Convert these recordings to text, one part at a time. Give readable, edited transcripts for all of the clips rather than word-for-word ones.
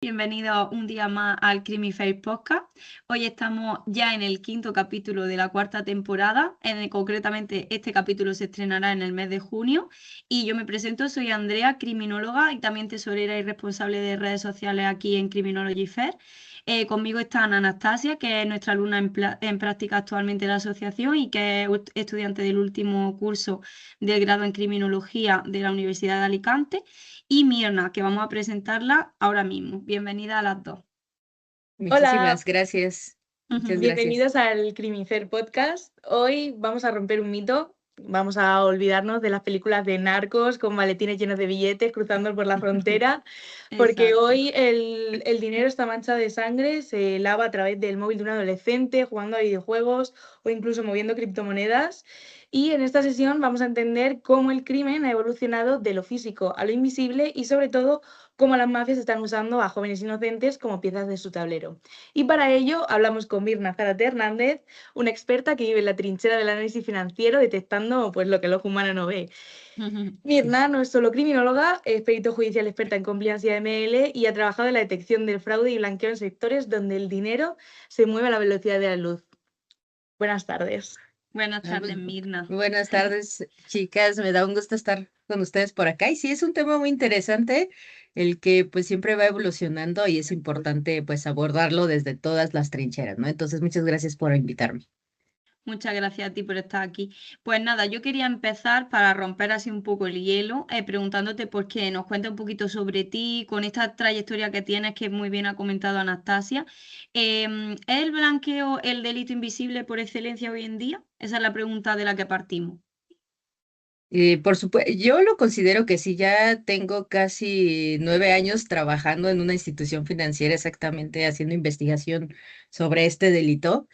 Bienvenidos un día más al Crimifair Podcast. Hoy estamos ya en el quinto capítulo de la cuarta temporada. Concretamente, este capítulo se estrenará en el mes de junio. Y yo me presento, soy Andrea, criminóloga y también tesorera y responsable de redes sociales aquí en Criminology Fair. Conmigo está Anastasia, que es nuestra alumna en práctica actualmente de la asociación y que es estudiante del último curso del grado en criminología de la Universidad de Alicante, y Mirna, que vamos a presentarla ahora mismo. Bienvenida a las dos. Hola, Muchísimas gracias. Muchas gracias. bienvenidos al Crimicer Podcast. Hoy vamos a romper un mito, vamos a olvidarnos de las películas de narcos con maletines llenos de billetes cruzando por la frontera, porque Exacto. hoy el dinero está manchado de sangre, se lava a través del móvil de un adolescente, jugando a videojuegos o incluso moviendo criptomonedas. Y en esta sesión vamos a entender cómo el crimen ha evolucionado de lo físico a lo invisible y sobre todo cómo las mafias están usando a jóvenes inocentes como piezas de su tablero. Y para ello hablamos con Mirna Zárate Hernández, una experta que vive en la trinchera del análisis financiero detectando pues, lo que el ojo humano no ve. Mirna no es solo criminóloga, es perito judicial experta en compliance y AML y ha trabajado en la detección del fraude y blanqueo en sectores donde el dinero se mueve a la velocidad de la luz. Buenas tardes. Buenas Ah, tardes, pues, Mirna. buenas tardes, chicas. Me da un gusto estar con ustedes por acá. Y sí, es un tema muy interesante, el que pues siempre va evolucionando y es importante pues abordarlo desde todas las trincheras, ¿no? Entonces, muchas gracias por invitarme. Muchas gracias a ti por estar aquí. Pues nada, yo quería empezar para romper así un poco el hielo, preguntándote por qué nos cuenta un poquito sobre ti, con esta trayectoria que tienes, que muy bien ha comentado Anastasia. ¿Es el blanqueo el delito invisible por excelencia hoy en día? Esa es la pregunta de la que partimos. Por supuesto, yo lo considero que sí, ya tengo casi 9 años trabajando en una institución financiera exactamente haciendo investigación sobre este delito.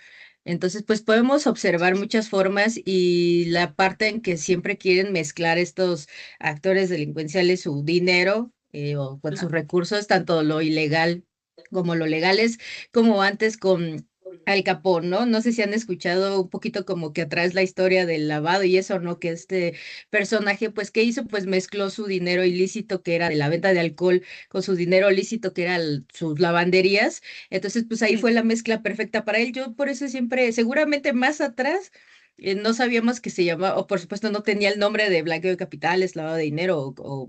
Entonces, pues podemos observar muchas formas y la parte en que siempre quieren mezclar estos actores delincuenciales su dinero o con sus Claro. recursos, tanto lo ilegal como lo legal, es como antes con Al Capone, ¿no? No sé si han escuchado un poquito como que atrás la historia del lavado y eso, ¿no? Que personaje, pues, ¿qué hizo? Pues mezcló su dinero ilícito, que era de la venta de alcohol, con su dinero lícito, que era sus lavanderías. Entonces, pues ahí Sí. fue la mezcla perfecta para él. Yo por eso siempre, seguramente más atrás, no sabíamos que se llamaba, o por supuesto no tenía el nombre de blanqueo de capitales, lavado de dinero o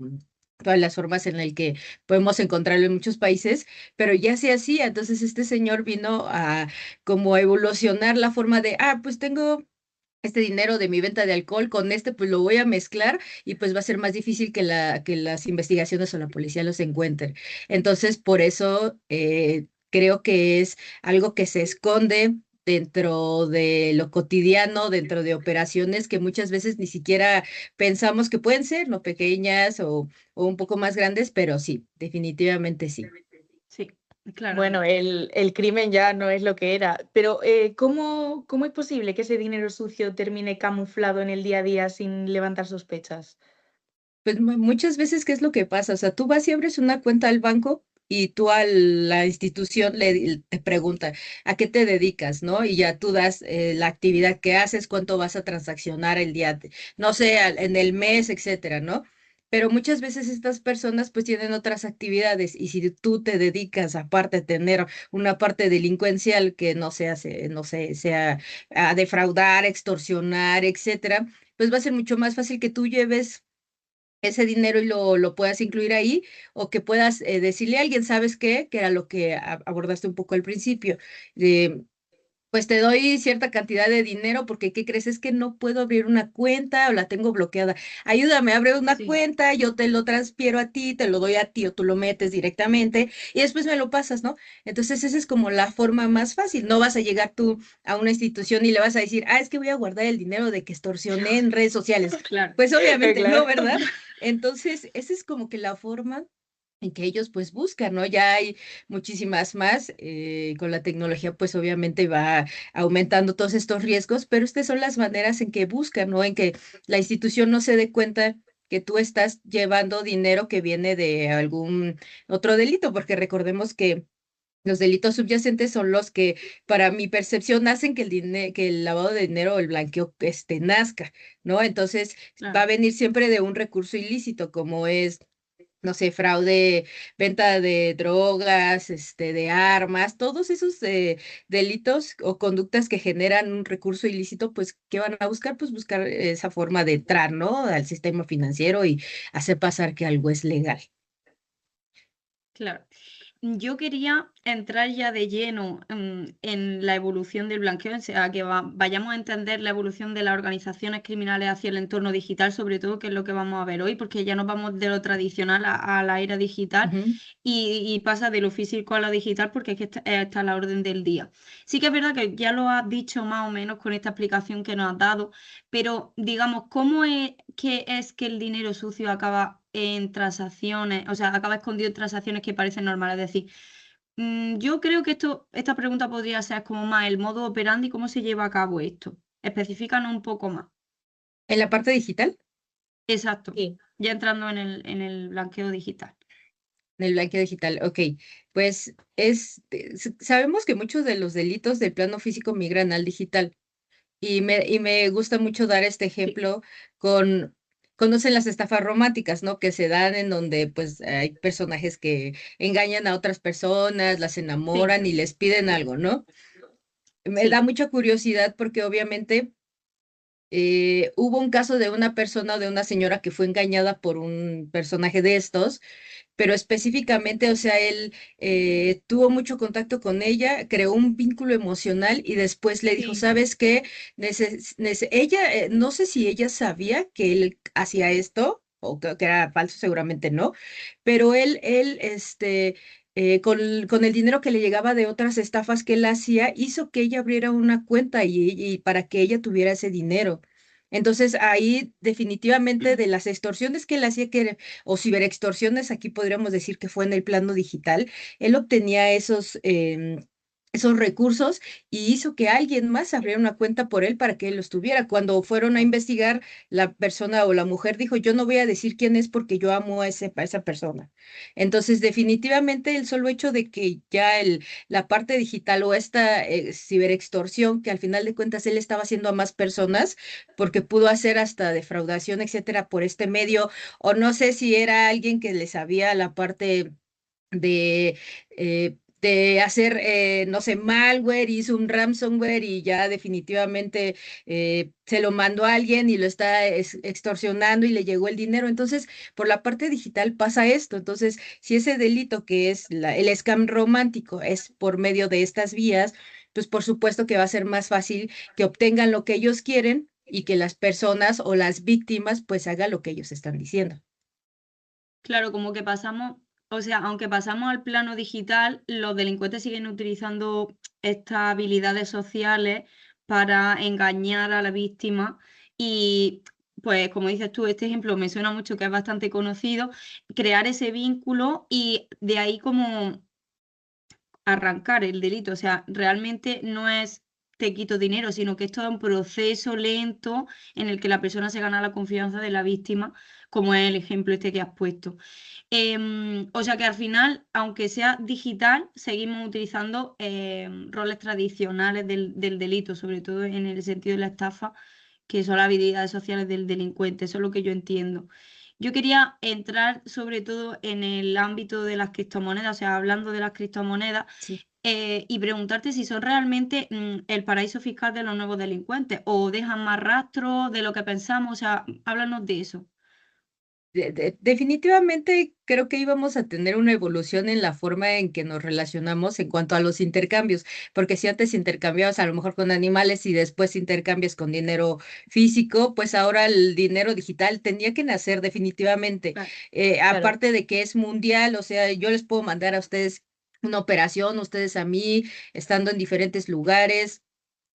todas las formas en las que podemos encontrarlo en muchos países, pero ya se hacía. Entonces, este señor vino a como a evolucionar la forma de, pues tengo este dinero de mi venta de alcohol, con este pues lo voy a mezclar y pues va a ser más difícil que las investigaciones o la policía los encuentren. Entonces, por eso creo que es algo que se esconde dentro de lo cotidiano, dentro de operaciones que muchas veces ni siquiera pensamos que pueden ser, ¿no? Pequeñas o un poco más grandes, pero sí, definitivamente sí. Sí, Bueno, claramente. el crimen ya no es lo que era, pero ¿cómo es posible que ese dinero sucio termine camuflado en el día a día sin levantar sospechas? Pues muchas veces, ¿qué es lo que pasa? O sea, tú vas y abres una cuenta al banco y tú a la institución te pregunta a qué te dedicas, ¿no? Y ya tú das la actividad que haces, cuánto vas a transaccionar el día, no sé, en el mes, etcétera, ¿no? Pero muchas veces estas personas pues tienen otras actividades y si tú te dedicas, aparte de tener una parte delincuencial que no se hace, no sé, sea a defraudar, extorsionar, etcétera, pues va a ser mucho más fácil que tú lleves ese dinero y lo puedas incluir ahí o que puedas decirle a alguien, ¿sabes qué? Que era lo que abordaste un poco al principio. de, pues te doy cierta cantidad de dinero porque ¿qué crees? Es que no puedo abrir una cuenta o la tengo bloqueada. Ayúdame, abre una Sí. cuenta, yo te lo transfiero a ti, te lo doy a ti o tú lo metes directamente y después me lo pasas, ¿no? Entonces esa es como la forma más fácil. No vas a llegar tú a una institución y le vas a decir, es que voy a guardar el dinero de que extorsioné en redes sociales. Claro. Pues obviamente no, Claro. ¿verdad? Entonces, esa es como que la forma en que ellos pues buscan, ¿no? Ya hay muchísimas más, con la tecnología pues obviamente va aumentando todos estos riesgos, pero estas son las maneras en que buscan, ¿no? En que la institución no se dé cuenta que tú estás llevando dinero que viene de algún otro delito, porque recordemos que los delitos subyacentes son los que, para mi percepción, hacen que que el lavado de dinero o el blanqueo nazca, ¿no? Entonces, va Claro. a venir siempre de un recurso ilícito, como es no sé, fraude, venta de drogas, de armas, todos esos delitos o conductas que generan un recurso ilícito, pues, ¿qué van a buscar? Pues buscar esa forma de entrar, ¿no? Al sistema financiero y hacer pasar que algo es legal. Claro. Yo quería entrar ya de lleno en la evolución del blanqueo, o sea, que vayamos a entender la evolución de las organizaciones criminales hacia el entorno digital, sobre todo, que es lo que vamos a ver hoy, porque ya nos vamos de lo tradicional a la era digital Ujú. y pasa de lo físico a lo digital porque es que está a la orden del día. Sí que es verdad que ya lo has dicho más o menos con esta explicación que nos has dado, pero digamos, ¿cómo es que el dinero sucio acaba en transacciones, o sea, acaba escondido en transacciones que parecen normales? Es decir, yo creo que esta pregunta podría ser como más el modo operandi, cómo se lleva a cabo esto. Especifícanos un poco más. En la parte digital, Exacto, Sí. ya entrando en el blanqueo digital. en el blanqueo digital, ok, pues sabemos que muchos de los delitos del plano físico migran al digital. Y me gusta mucho dar este Sí, ejemplo con, conocen las estafas románticas, ¿no? Que se dan en donde pues hay personajes que engañan a otras personas, las sí, enamoran y les piden algo, ¿no? Me da sí. mucha curiosidad porque obviamente hubo un caso de una persona o de una señora que fue engañada por un personaje de estos, pero específicamente, o sea, él tuvo mucho contacto con ella, creó un vínculo emocional y después le dijo, Sí. ¿sabes qué? Ella, no sé si ella sabía que él hacía esto, o que era falso, seguramente no, pero con el dinero que le llegaba de otras estafas que él hacía, hizo que ella abriera una cuenta y para que ella tuviera ese dinero. Entonces ahí definitivamente de las extorsiones que él hacía, o ciberextorsiones, aquí podríamos decir que fue en el plano digital, él obtenía esos recursos y hizo que alguien más abriera una cuenta por él para que él los tuviera. Cuando fueron a investigar, la persona o la mujer dijo, yo no voy a decir quién es porque yo amo a esa persona. Entonces, definitivamente el solo hecho de que ya la parte digital o esta ciberextorsión, que al final de cuentas él estaba haciendo a más personas, porque pudo hacer hasta defraudación, etcétera, por este medio, o no sé si era alguien que le sabía la parte de hacer, no sé, malware, hizo un ransomware y ya definitivamente se lo mandó a alguien y lo está extorsionando y le llegó el dinero. Entonces, por la parte digital pasa esto. Entonces, si ese delito que es el scam romántico es por medio de estas vías, pues por supuesto que va a ser más fácil que obtengan lo que ellos quieren y que las personas o las víctimas pues hagan lo que ellos están diciendo. Claro, como que pasamos, o sea, aunque pasamos al plano digital, los delincuentes siguen utilizando estas habilidades sociales para engañar a la víctima y, pues, como dices tú, este ejemplo me suena mucho que es bastante conocido, crear ese vínculo y de ahí como arrancar el delito. O sea, realmente no es te quito dinero, sino que esto es un proceso lento en el que la persona se gana la confianza de la víctima, como es el ejemplo este que has puesto. O sea que al final, aunque sea digital, seguimos utilizando roles tradicionales del delito, sobre todo en el sentido de la estafa, que son las habilidades sociales del delincuente. Eso es lo que yo entiendo. Yo quería entrar sobre todo en el ámbito de las criptomonedas, o sea, hablando de las criptomonedas, Sí. y preguntarte si son realmente el paraíso fiscal de los nuevos delincuentes o dejan más rastro de lo que pensamos, o sea, háblanos de eso. Definitivamente creo que íbamos a tener una evolución en la forma en que nos relacionamos en cuanto a los intercambios, porque si antes intercambiabas a lo mejor con animales y después intercambias con dinero físico, pues ahora el dinero digital tendría que nacer definitivamente. Claro. Claro. Aparte de que es mundial, o sea, yo les puedo mandar a ustedes una operación, ustedes a mí, estando en diferentes lugares.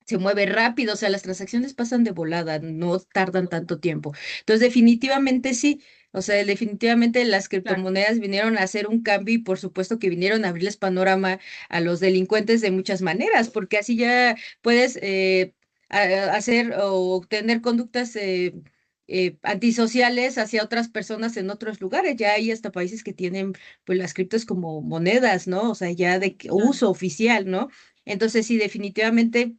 Se mueve rápido, o sea, las transacciones pasan de volada, no tardan tanto tiempo. Entonces, definitivamente sí, o sea, definitivamente las Claro. criptomonedas vinieron a hacer un cambio y por supuesto que vinieron a abrirles panorama a los delincuentes de muchas maneras, porque así ya puedes hacer o tener conductas antisociales hacia otras personas en otros lugares. Ya hay hasta países que tienen pues las criptos como monedas, ¿no? O sea, ya de Claro. uso oficial, ¿no? Entonces, sí, definitivamente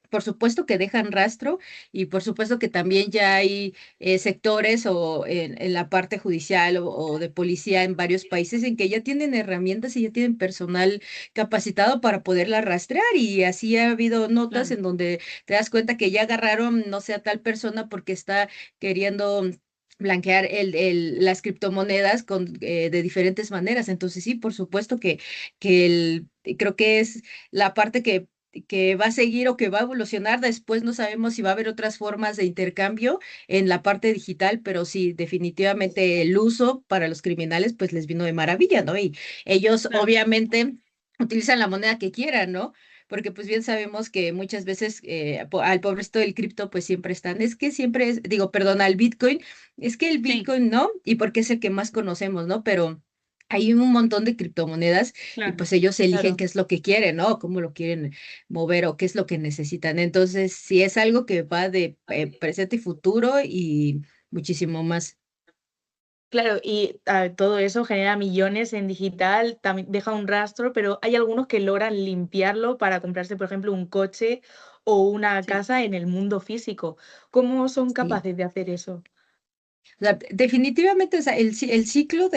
por supuesto que dejan rastro y por supuesto que también ya hay sectores o en la parte judicial o de policía en varios países en que ya tienen herramientas y ya tienen personal capacitado para poderla rastrear y así ha habido notas Claro, en donde te das cuenta que ya agarraron, no sé, a tal persona porque está queriendo blanquear las criptomonedas de diferentes maneras. Entonces sí, por supuesto creo que es la parte que va a seguir o que va a evolucionar. Después no sabemos si va a haber otras formas de intercambio en la parte digital, pero sí, definitivamente el uso para los criminales pues les vino de maravilla, ¿no? Y ellos claro. obviamente utilizan la moneda que quieran, ¿no? Porque pues bien sabemos que muchas veces al pobrecito del cripto pues siempre están, es que siempre es, digo, perdón, al Bitcoin, es que el Sí, Bitcoin, ¿no? Y porque es el que más conocemos, ¿no? Pero hay un montón de criptomonedas y claro. pues ellos eligen Claro. qué es lo que quieren, ¿no? Cómo lo quieren mover o qué es lo que necesitan. Entonces, sí es algo que va de presente y futuro y muchísimo más. Claro, y todo eso genera millones en digital, también deja un rastro, pero hay algunos que logran limpiarlo para comprarse, por ejemplo, un coche o una Sí, casa en el mundo físico. ¿Cómo son Sí. capaces de hacer eso? O sea, definitivamente, o sea, el ciclo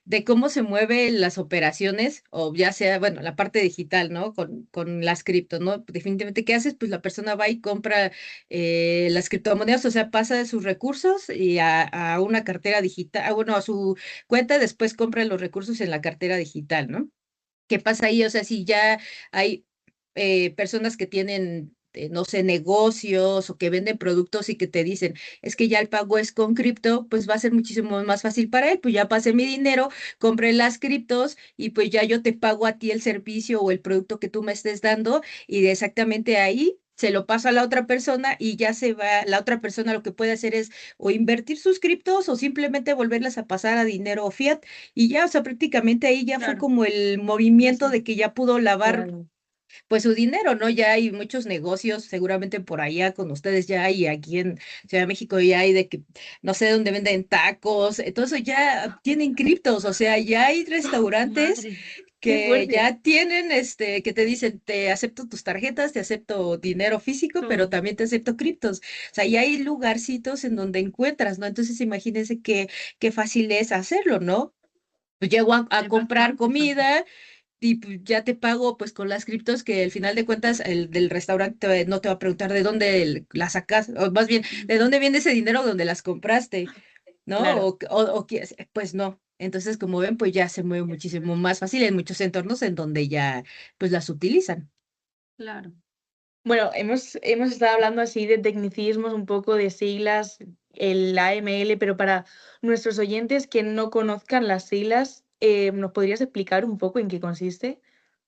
de cómo se mueven las operaciones, o ya sea, bueno, la parte digital, ¿no? Con las criptos, ¿no? Definitivamente, ¿qué haces? Pues la persona va y compra las criptomonedas, o sea, pasa de sus recursos y a una cartera digital, bueno, a su cuenta, después compra los recursos en la cartera digital, ¿no? ¿Qué pasa ahí? O sea, si ya hay personas que tienen, no sé, negocios o que venden productos y que te dicen, es que ya el pago es con cripto, pues va a ser muchísimo más fácil para él, pues ya pasé mi dinero, compré las criptos y pues ya yo te pago a ti el servicio o el producto que tú me estés dando y de exactamente ahí se lo pasa a la otra persona y ya se va, la otra persona lo que puede hacer es o invertir sus criptos o simplemente volverlas a pasar a dinero fiat y ya, o sea, prácticamente ahí ya fue claro. como el Sí, movimiento sí. de que ya pudo lavar Claro, pues su dinero, ¿no? Ya hay muchos negocios, seguramente por allá con ustedes ya hay, aquí en Ciudad de México ya hay de que no sé dónde venden tacos, todo eso ya tienen criptos, o sea, ya hay restaurantes Madre, qué que fuerte. ya tienen, que te dicen, te acepto tus tarjetas, te acepto dinero físico, pero todo. también te acepto criptos. O sea, ya hay lugarcitos en donde encuentras, ¿no? Entonces imagínense qué fácil es hacerlo, ¿no? Pues llego a Es comprar bastante fácil. comida y pues, ya te pago pues con las criptos que al final de cuentas el del restaurante no te va a preguntar de dónde la sacas, o más bien, de Ujú. dónde viene ese dinero donde las compraste, ¿no? Claro. Pues no. Entonces, como ven, pues ya se mueve muchísimo más fácil en muchos entornos en donde ya pues las utilizan. Claro. Bueno, hemos estado hablando así de tecnicismos, un poco de siglas, el AML, pero para nuestros oyentes que no conozcan las siglas, ¿nos podrías explicar un poco en qué consiste?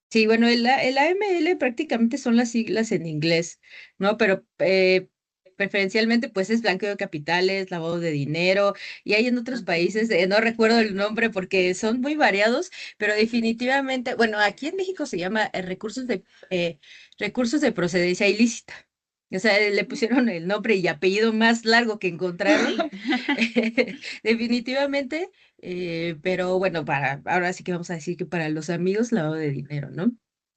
Sí, bueno, el AML prácticamente son las siglas en inglés, ¿no? Pero preferencialmente pues es blanqueo de capitales, lavado de dinero, y hay en otros Así. países, no recuerdo el nombre porque son muy variados, pero definitivamente, bueno, aquí en México se llama recursos de procedencia ilícita. O sea, le pusieron el nombre y apellido más largo que encontraron. Sí. Definitivamente, pero bueno, ahora sí que vamos a decir que para los amigos lavado de dinero, ¿no?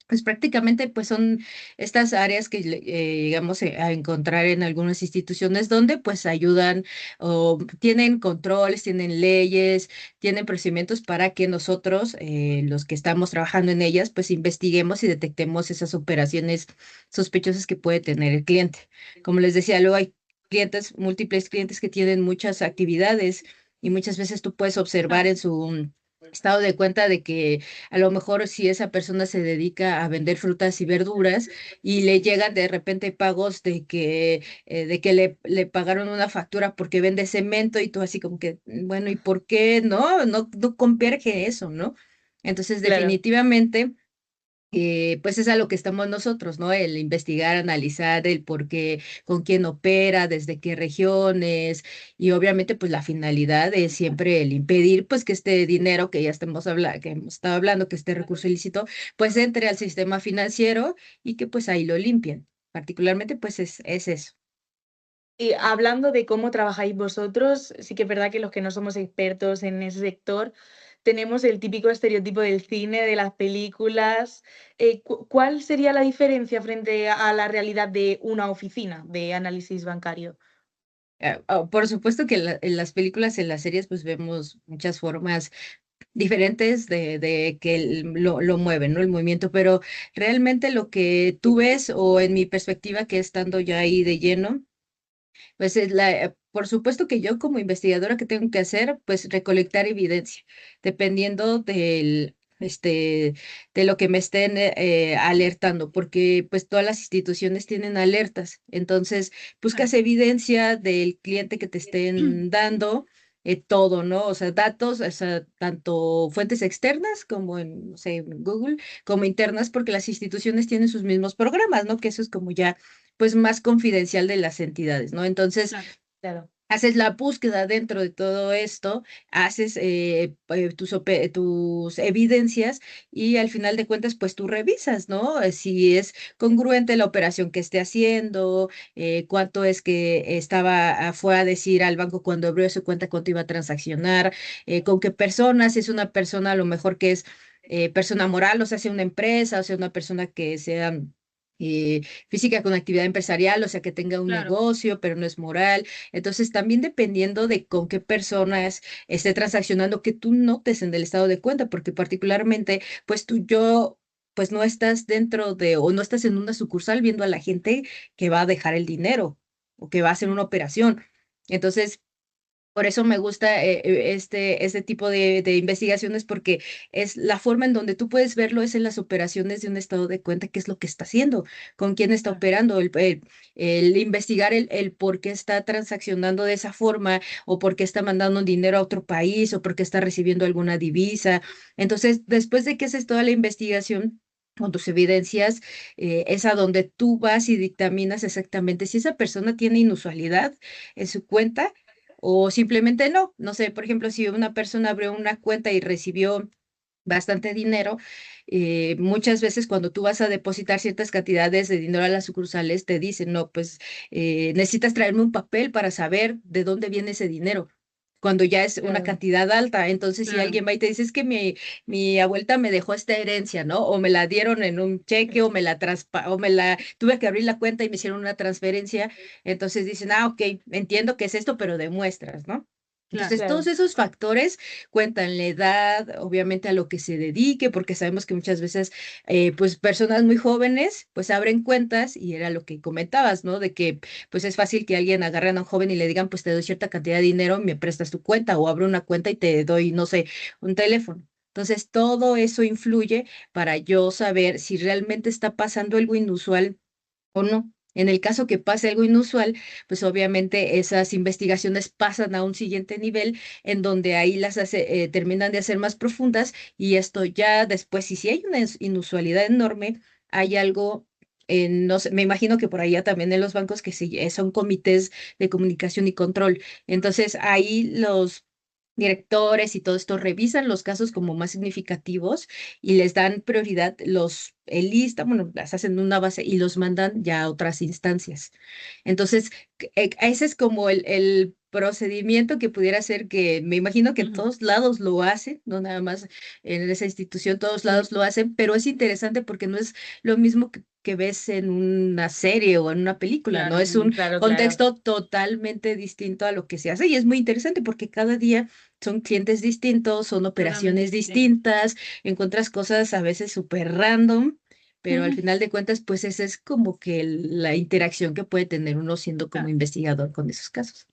Pues prácticamente pues son estas áreas que llegamos a encontrar en algunas instituciones donde pues ayudan o tienen controles, tienen leyes, tienen procedimientos para que nosotros, los que estamos trabajando en ellas, pues investiguemos y detectemos esas operaciones sospechosas que puede tener el cliente. Como les decía, luego hay múltiples clientes que tienen muchas actividades y muchas veces tú puedes observar Claro. en su estado de cuenta de que a lo mejor si esa persona se dedica a vender frutas y verduras y le llegan de repente pagos de que le pagaron una factura porque vende cemento y tú así como que, bueno, ¿y por qué? No converge eso, ¿no? Entonces, Claro. definitivamente pues es a lo que estamos nosotros, ¿no? El investigar, analizar el por qué, con quién opera, desde qué regiones, y obviamente pues la finalidad es siempre el impedir pues que este dinero que ya que hemos estado hablando, que este recurso ilícito, pues entre al sistema financiero y que pues ahí lo limpien. Particularmente pues es eso. Y hablando de cómo trabajáis vosotros, sí que es verdad que los que no somos expertos en ese sector, tenemos el típico estereotipo del cine, de las películas. ¿Cuál sería la diferencia frente a la realidad de una oficina de análisis bancario? Por supuesto que en las películas, en las series, pues vemos muchas formas diferentes de que lo mueven, ¿no? El movimiento, pero realmente lo que tú ves, o en mi perspectiva, que estando ya ahí de lleno, pues por supuesto que yo como investigadora, que tengo que hacer, pues recolectar evidencia, dependiendo de lo que me estén alertando, porque pues todas las instituciones tienen alertas. Entonces, Claro. buscas evidencia del cliente que te estén dando. Todo, ¿no? O sea, datos, o sea, tanto fuentes externas como en, no sé, en Google, como internas, porque las instituciones tienen sus mismos programas, ¿no? Que eso es como ya pues más confidencial de las entidades, ¿no? Entonces, Claro. Claro, haces la búsqueda dentro de todo esto, haces tus evidencias y al final de cuentas, pues tú revisas, ¿no? Si es congruente la operación que esté haciendo, cuánto es que fue a decir al banco cuando abrió su cuenta, cuánto iba a transaccionar, con qué personas, si es una persona a lo mejor que es persona moral, o sea, sea una empresa, o sea, una persona que sea física con actividad empresarial, o sea, que tenga un Claro. negocio, pero no es moral. Entonces, también dependiendo de con qué personas esté transaccionando, que tú notes en el estado de cuenta, porque particularmente, pues pues no estás dentro de, o no estás en una sucursal viendo a la gente que va a dejar el dinero o que va a hacer Mm. una operación. Entonces, por eso me gusta este tipo de investigaciones, porque es la forma en donde tú puedes verlo, es en las operaciones de un estado de cuenta, qué es lo que está haciendo, con quién está Claro. operando, el investigar el por qué está transaccionando de esa forma, o por qué está mandando dinero a otro país, o por qué está recibiendo alguna divisa. Entonces, después de que haces toda la investigación, con tus evidencias, es a donde tú vas y dictaminas exactamente si esa persona tiene inusualidad en su cuenta o simplemente no. No sé, por ejemplo, si una persona abrió una cuenta y recibió bastante dinero, muchas veces cuando tú vas a depositar ciertas cantidades de dinero a las sucursales, te dicen, no, pues necesitas traerme un papel para saber de dónde viene ese dinero, cuando ya es una claro, cantidad alta. Entonces, si Claro. alguien va y te dice, es que mi abuelita me dejó esta herencia, ¿no? O me la dieron en un cheque, o me la tuve que abrir la cuenta y me hicieron una transferencia. Entonces dicen, ah, ok, entiendo que es esto, pero demuestras, ¿no? Claro. Entonces, todos claro. esos factores cuentan la edad, obviamente a lo que se dedique, porque sabemos que muchas veces, pues personas muy jóvenes, pues abren cuentas y era lo que comentabas, ¿no? De que, pues es fácil que alguien agarre a un joven y le digan, pues te doy cierta cantidad de dinero y me prestas tu cuenta, o abro una cuenta y te doy, no sé, un teléfono. Entonces, todo eso influye para yo saber si realmente está pasando algo inusual o no. En el caso que pase algo inusual, pues obviamente esas investigaciones pasan a un siguiente nivel en donde ahí terminan de hacer más profundas y esto ya después, y si hay una inusualidad enorme, hay algo, no sé, me imagino que por allá también en los bancos que sí, son comités de comunicación y control. Entonces ahí los directores y todo esto revisan los casos como más significativos y les dan prioridad, lista, bueno, las hacen una base y los mandan ya a otras instancias. Entonces, ese es como el procedimiento que pudiera ser, que me imagino que en Ujú. todos lados lo hacen, no nada más en esa institución, todos Sí, lados lo hacen, pero es interesante porque no es lo mismo que ves en una serie o en una película, ¿no? Claro. Es un claro, claro. contexto totalmente distinto a lo que se hace y es muy interesante porque cada día son clientes distintos, son Totalmente operaciones diferente. distintas, encuentras cosas a veces súper random, pero al Ujú. final de cuentas, pues esa es como que la interacción que puede tener uno siendo como Claro. investigador con esos casos.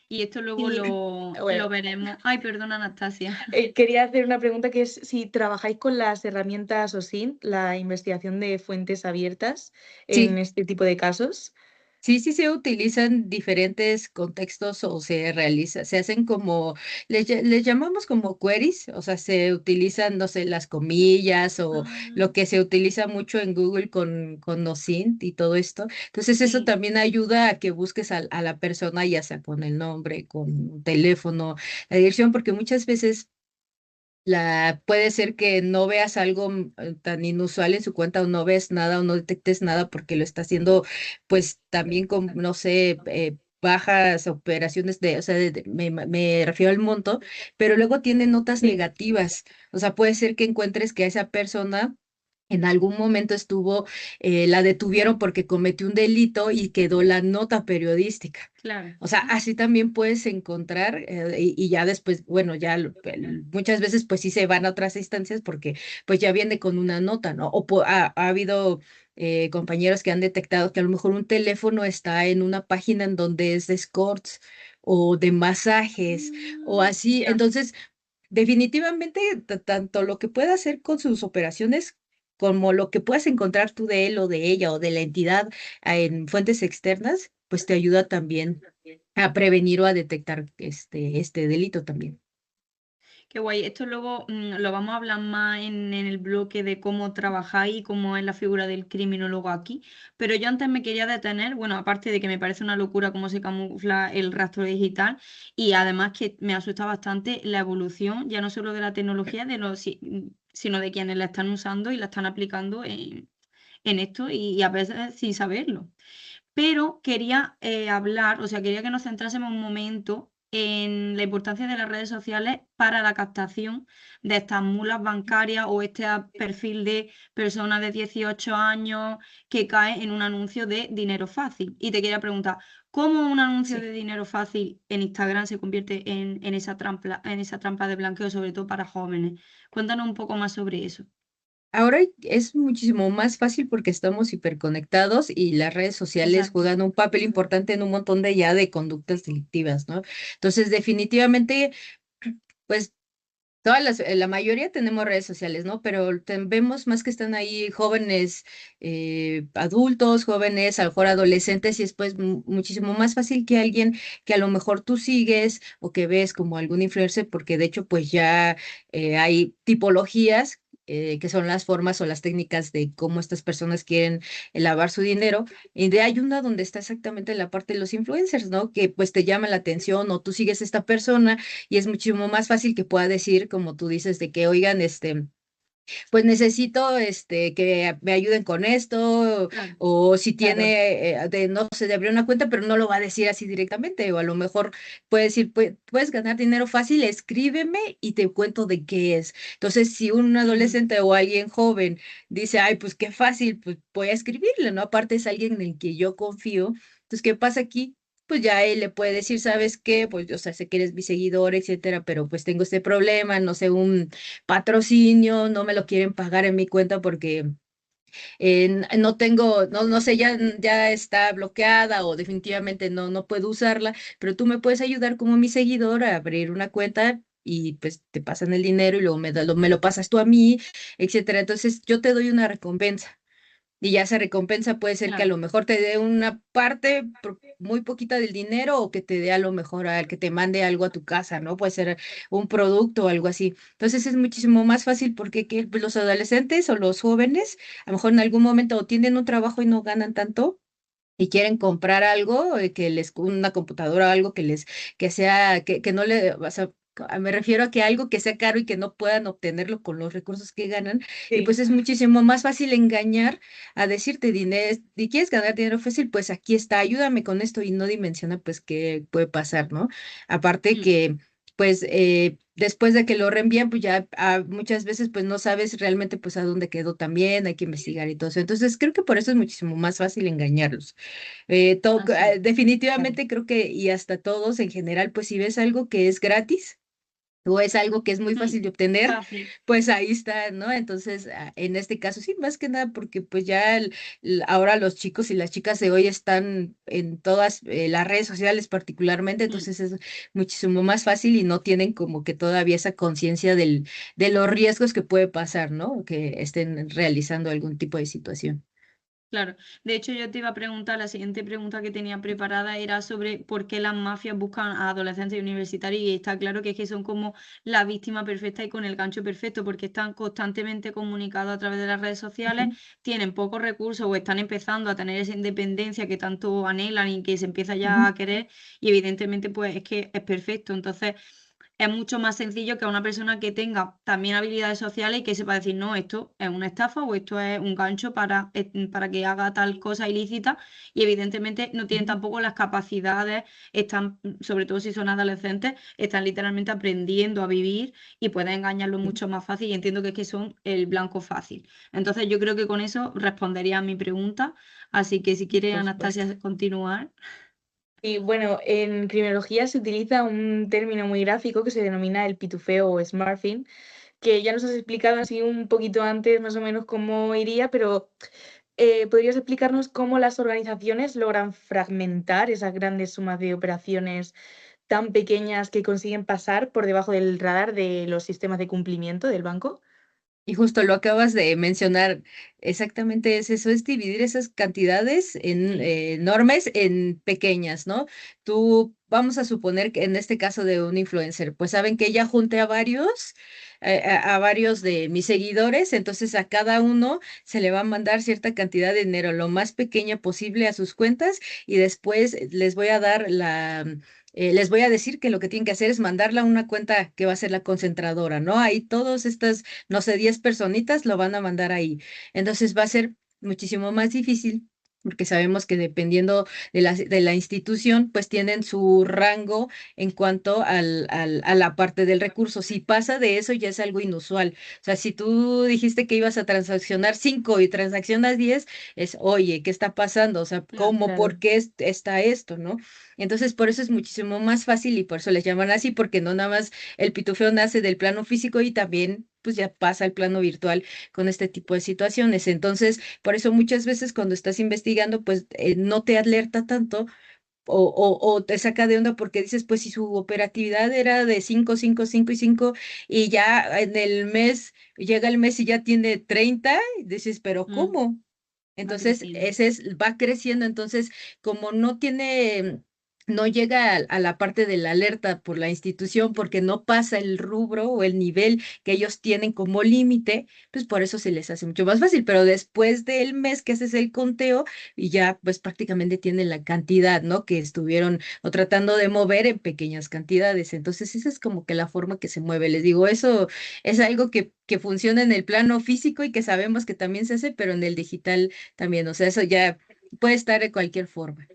Y esto luego Y lo bueno, veremos. Ay, perdona, Anastasia. quería hacer una pregunta que es si trabajáis con las herramientas OSINT, la investigación de fuentes abiertas en Sí, este tipo de casos. sí, sí se utilizan diferentes contextos o se hacen como, les llamamos como queries, o sea, se utilizan, no sé, las comillas o Ah, lo que se utiliza mucho en Google con NoSINT y todo esto. Entonces, eso sí, también ayuda a que busques a la persona, ya sea con el nombre, con un teléfono, la dirección, porque muchas veces puede ser que no veas algo tan inusual en su cuenta, o no ves nada o no detectes nada porque lo está haciendo pues también con, no sé, bajas operaciones o sea, me refiero al monto, pero luego tiene notas Sí. negativas. O sea, puede ser que encuentres que a esa persona en algún momento la detuvieron porque cometió un delito y quedó la nota periodística. Claro. O sea, así también puedes encontrar y ya después, bueno, muchas veces pues sí se van a otras instancias porque pues ya viene con una nota, ¿no? Ha habido compañeros que han detectado que a lo mejor un teléfono está en una página en donde es de escorts o de masajes o así. Ya. Entonces, definitivamente, tanto lo que pueda hacer con sus operaciones como lo que puedas encontrar tú de él o de ella o de la entidad en fuentes externas, pues te ayuda también a prevenir o a detectar este delito también. Qué guay. Esto luego lo vamos a hablar más en el bloque de cómo trabajáis y cómo es la figura del criminólogo aquí. Pero yo antes me quería detener, bueno, aparte de que me parece una locura cómo se camufla el rastro digital y además que me asusta bastante la evolución, ya no solo de la tecnología, sino de quienes la están usando y la están aplicando en esto y a veces sin saberlo. Pero quería hablar, o sea, quería que nos centrásemos un momento en la importancia de las redes sociales para la captación de estas mulas bancarias o este perfil de personas de 18 años que cae en un anuncio de dinero fácil. Y te quería preguntar, ¿cómo un anuncio Sí. de dinero fácil en Instagram se convierte en esa trampa de blanqueo, sobre todo para jóvenes? Cuéntanos un poco más sobre eso. Ahora es muchísimo más fácil porque estamos hiperconectados y las redes sociales Exacto. juegan un papel importante en un montón de conductas delictivas, ¿no? Entonces, definitivamente, pues la mayoría tenemos redes sociales, ¿no? Pero vemos más que están ahí jóvenes adultos, jóvenes, a lo mejor adolescentes, y es pues muchísimo más fácil que alguien que a lo mejor tú sigues o que ves como algún influencer, porque de hecho pues ya hay tipologías. Que son las formas o las técnicas de cómo estas personas quieren lavar su dinero. Y hay una donde está exactamente la parte de los influencers, ¿no? Que pues te llama la atención o tú sigues a esta persona y es muchísimo más fácil que pueda decir, como tú dices, de que, oigan, pues necesito que me ayuden con esto, Claro. o si Claro. tiene, no sé, de abrir una cuenta, pero no lo va a decir así directamente, o a lo mejor puede decir, puedes ganar dinero fácil, escríbeme y te cuento de qué es. Entonces, si un Ujú. adolescente o alguien joven dice, ay, pues qué fácil, pues voy a escribirle, ¿no? Aparte es alguien en el que yo confío. Entonces, ¿qué pasa aquí? Pues ya él le puede decir, ¿sabes qué? Pues, o sea, sé que eres mi seguidor, etcétera, pero pues tengo este problema, no sé, un patrocinio, no me lo quieren pagar en mi cuenta porque no tengo, no sé, ya está bloqueada o definitivamente no puedo usarla, pero tú me puedes ayudar como mi seguidor a abrir una cuenta y pues te pasan el dinero y luego me lo pasas tú a mí, etcétera. Entonces yo te doy una recompensa. Y ya esa recompensa puede ser que a Claro. lo mejor te dé una parte muy poquita del dinero o que te dé a lo mejor al que te mande algo a tu casa, ¿no? Puede ser un producto o algo así. Entonces es muchísimo más fácil porque pues, los adolescentes o los jóvenes a lo mejor en algún momento o tienen un trabajo y no ganan tanto y quieren comprar algo, una computadora o algo que sea, que no o sea, me refiero a que algo que sea caro y que no puedan obtenerlo con los recursos que ganan, y Sí. pues es muchísimo más fácil engañar a decirte dinero, y quieres ganar dinero fácil, pues aquí está, ayúdame con esto y no dimensiona pues qué puede pasar, ¿no? Aparte Mm. que pues después de que lo reenvían, pues ya muchas veces pues no sabes realmente pues a dónde quedó también, hay que investigar y todo eso. Entonces creo que por eso es muchísimo más fácil engañarlos. Así. Claro. Definitivamente creo que, y hasta todos en general, pues si ves algo que es gratis o es algo que es muy Mm. fácil de obtener, Fácil. pues ahí está, ¿no? Entonces, en este caso, sí, más que nada, porque pues ya ahora los chicos y las chicas de hoy están en todas las redes sociales particularmente, Mm. entonces es muchísimo más fácil y no tienen como que todavía esa conciencia de los riesgos que puede pasar, ¿no? Que estén realizando algún tipo de situación. Claro, de hecho yo te iba a preguntar, la siguiente pregunta que tenía preparada era sobre por qué las mafias buscan a adolescentes y universitarios y está claro que es que son como la víctima perfecta y con el gancho perfecto porque están constantemente comunicados a través de las redes sociales, Ujú, tienen pocos recursos o están empezando a tener esa independencia que tanto anhelan y que se empieza ya ujú. a querer y evidentemente pues es que es perfecto. Entonces es mucho más sencillo que a una persona que tenga también habilidades sociales y que sepa decir, no, esto es una estafa o esto es un gancho para que haga tal cosa ilícita y evidentemente no tienen Ujú. tampoco las capacidades, están, sobre todo si son adolescentes, están literalmente aprendiendo a vivir y pueden engañarlo Ujú. mucho más fácil y entiendo que es que son el blanco fácil. Entonces yo creo que con eso respondería a mi pregunta, así que si quiere Por supuesto. Anastasia continuar. Y bueno, en criminología se utiliza un término muy gráfico que se denomina el pitufeo o smurfing, que ya nos has explicado así un poquito antes más o menos cómo iría, pero ¿podrías explicarnos cómo las organizaciones logran fragmentar esas grandes sumas de operaciones tan pequeñas que consiguen pasar por debajo del radar de los sistemas de cumplimiento del banco? Y justo lo acabas de mencionar, exactamente es eso, es dividir esas cantidades en Sí. enormes en pequeñas, ¿no? Tú, vamos a suponer que en este caso de un influencer, pues saben que ella junte a varios, a varios de mis seguidores, entonces a cada uno se le va a mandar cierta cantidad de dinero, lo más pequeña posible a sus cuentas y después les voy a dar les voy a decir que lo que tienen que hacer es mandarla a una cuenta que va a ser la concentradora, ¿no? Ahí todos estas no sé, 10 personitas lo van a mandar ahí. Entonces va a ser muchísimo más difícil porque sabemos que dependiendo de la institución, pues tienen su rango en cuanto a la parte del recurso. Si pasa de eso, ya es algo inusual. O sea, si tú dijiste que ibas a transaccionar 5 y transaccionas 10, es, oye, ¿qué está pasando? O sea, Claro. ¿cómo? ¿Por qué está esto? ¿No? Entonces, por eso es muchísimo más fácil y por eso les llaman así, porque no nada más el pitufeo nace del plano físico y también pues ya pasa al plano virtual con este tipo de situaciones. Entonces, por eso muchas veces cuando estás investigando, pues no te alerta tanto o te saca de onda porque dices, pues si su operatividad era de 5 5 5 y 5 y ya en el mes, llega el mes y ya tiene 30 y dices, pero Mm, ¿cómo? va Entonces, creciendo. ese es, va creciendo, entonces, como no tiene, no llega a la parte de la alerta por la institución, porque no pasa el rubro o el nivel que ellos tienen como límite, pues por eso se les hace mucho más fácil, pero después del mes que haces el conteo y ya pues prácticamente tienen la cantidad, ¿no? Que estuvieron o tratando de mover en pequeñas cantidades. Entonces, esa es como que la forma que se mueve. Les digo, eso es algo que funciona en el plano físico y que sabemos que también se hace, pero en el digital también, o sea, eso ya puede estar de cualquier forma.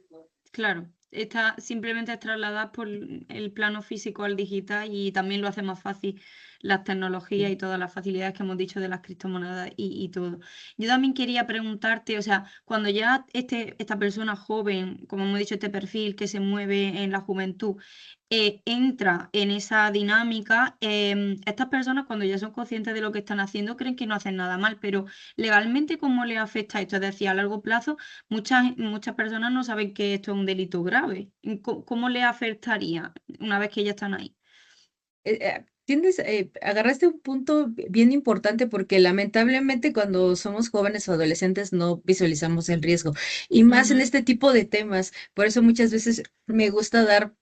Claro, está simplemente es trasladar por el plano físico al digital y también lo hace más fácil las tecnologías y todas las facilidades que hemos dicho de las criptomonedas y todo. Yo también quería preguntarte, o sea, cuando ya esta persona joven, como hemos dicho, este perfil que se mueve en la juventud, entra en esa dinámica, estas personas cuando ya son conscientes de lo que están haciendo creen que no hacen nada mal, pero legalmente, ¿cómo les afecta esto? Es decir, a largo plazo. Muchas personas no saben que esto es un delito grave. ¿Cómo le afectaría una vez que ya están ahí? Agarraste un punto bien importante porque lamentablemente cuando somos jóvenes o adolescentes no visualizamos el riesgo y más en Ujú. este tipo de temas. Por eso muchas veces me gusta dar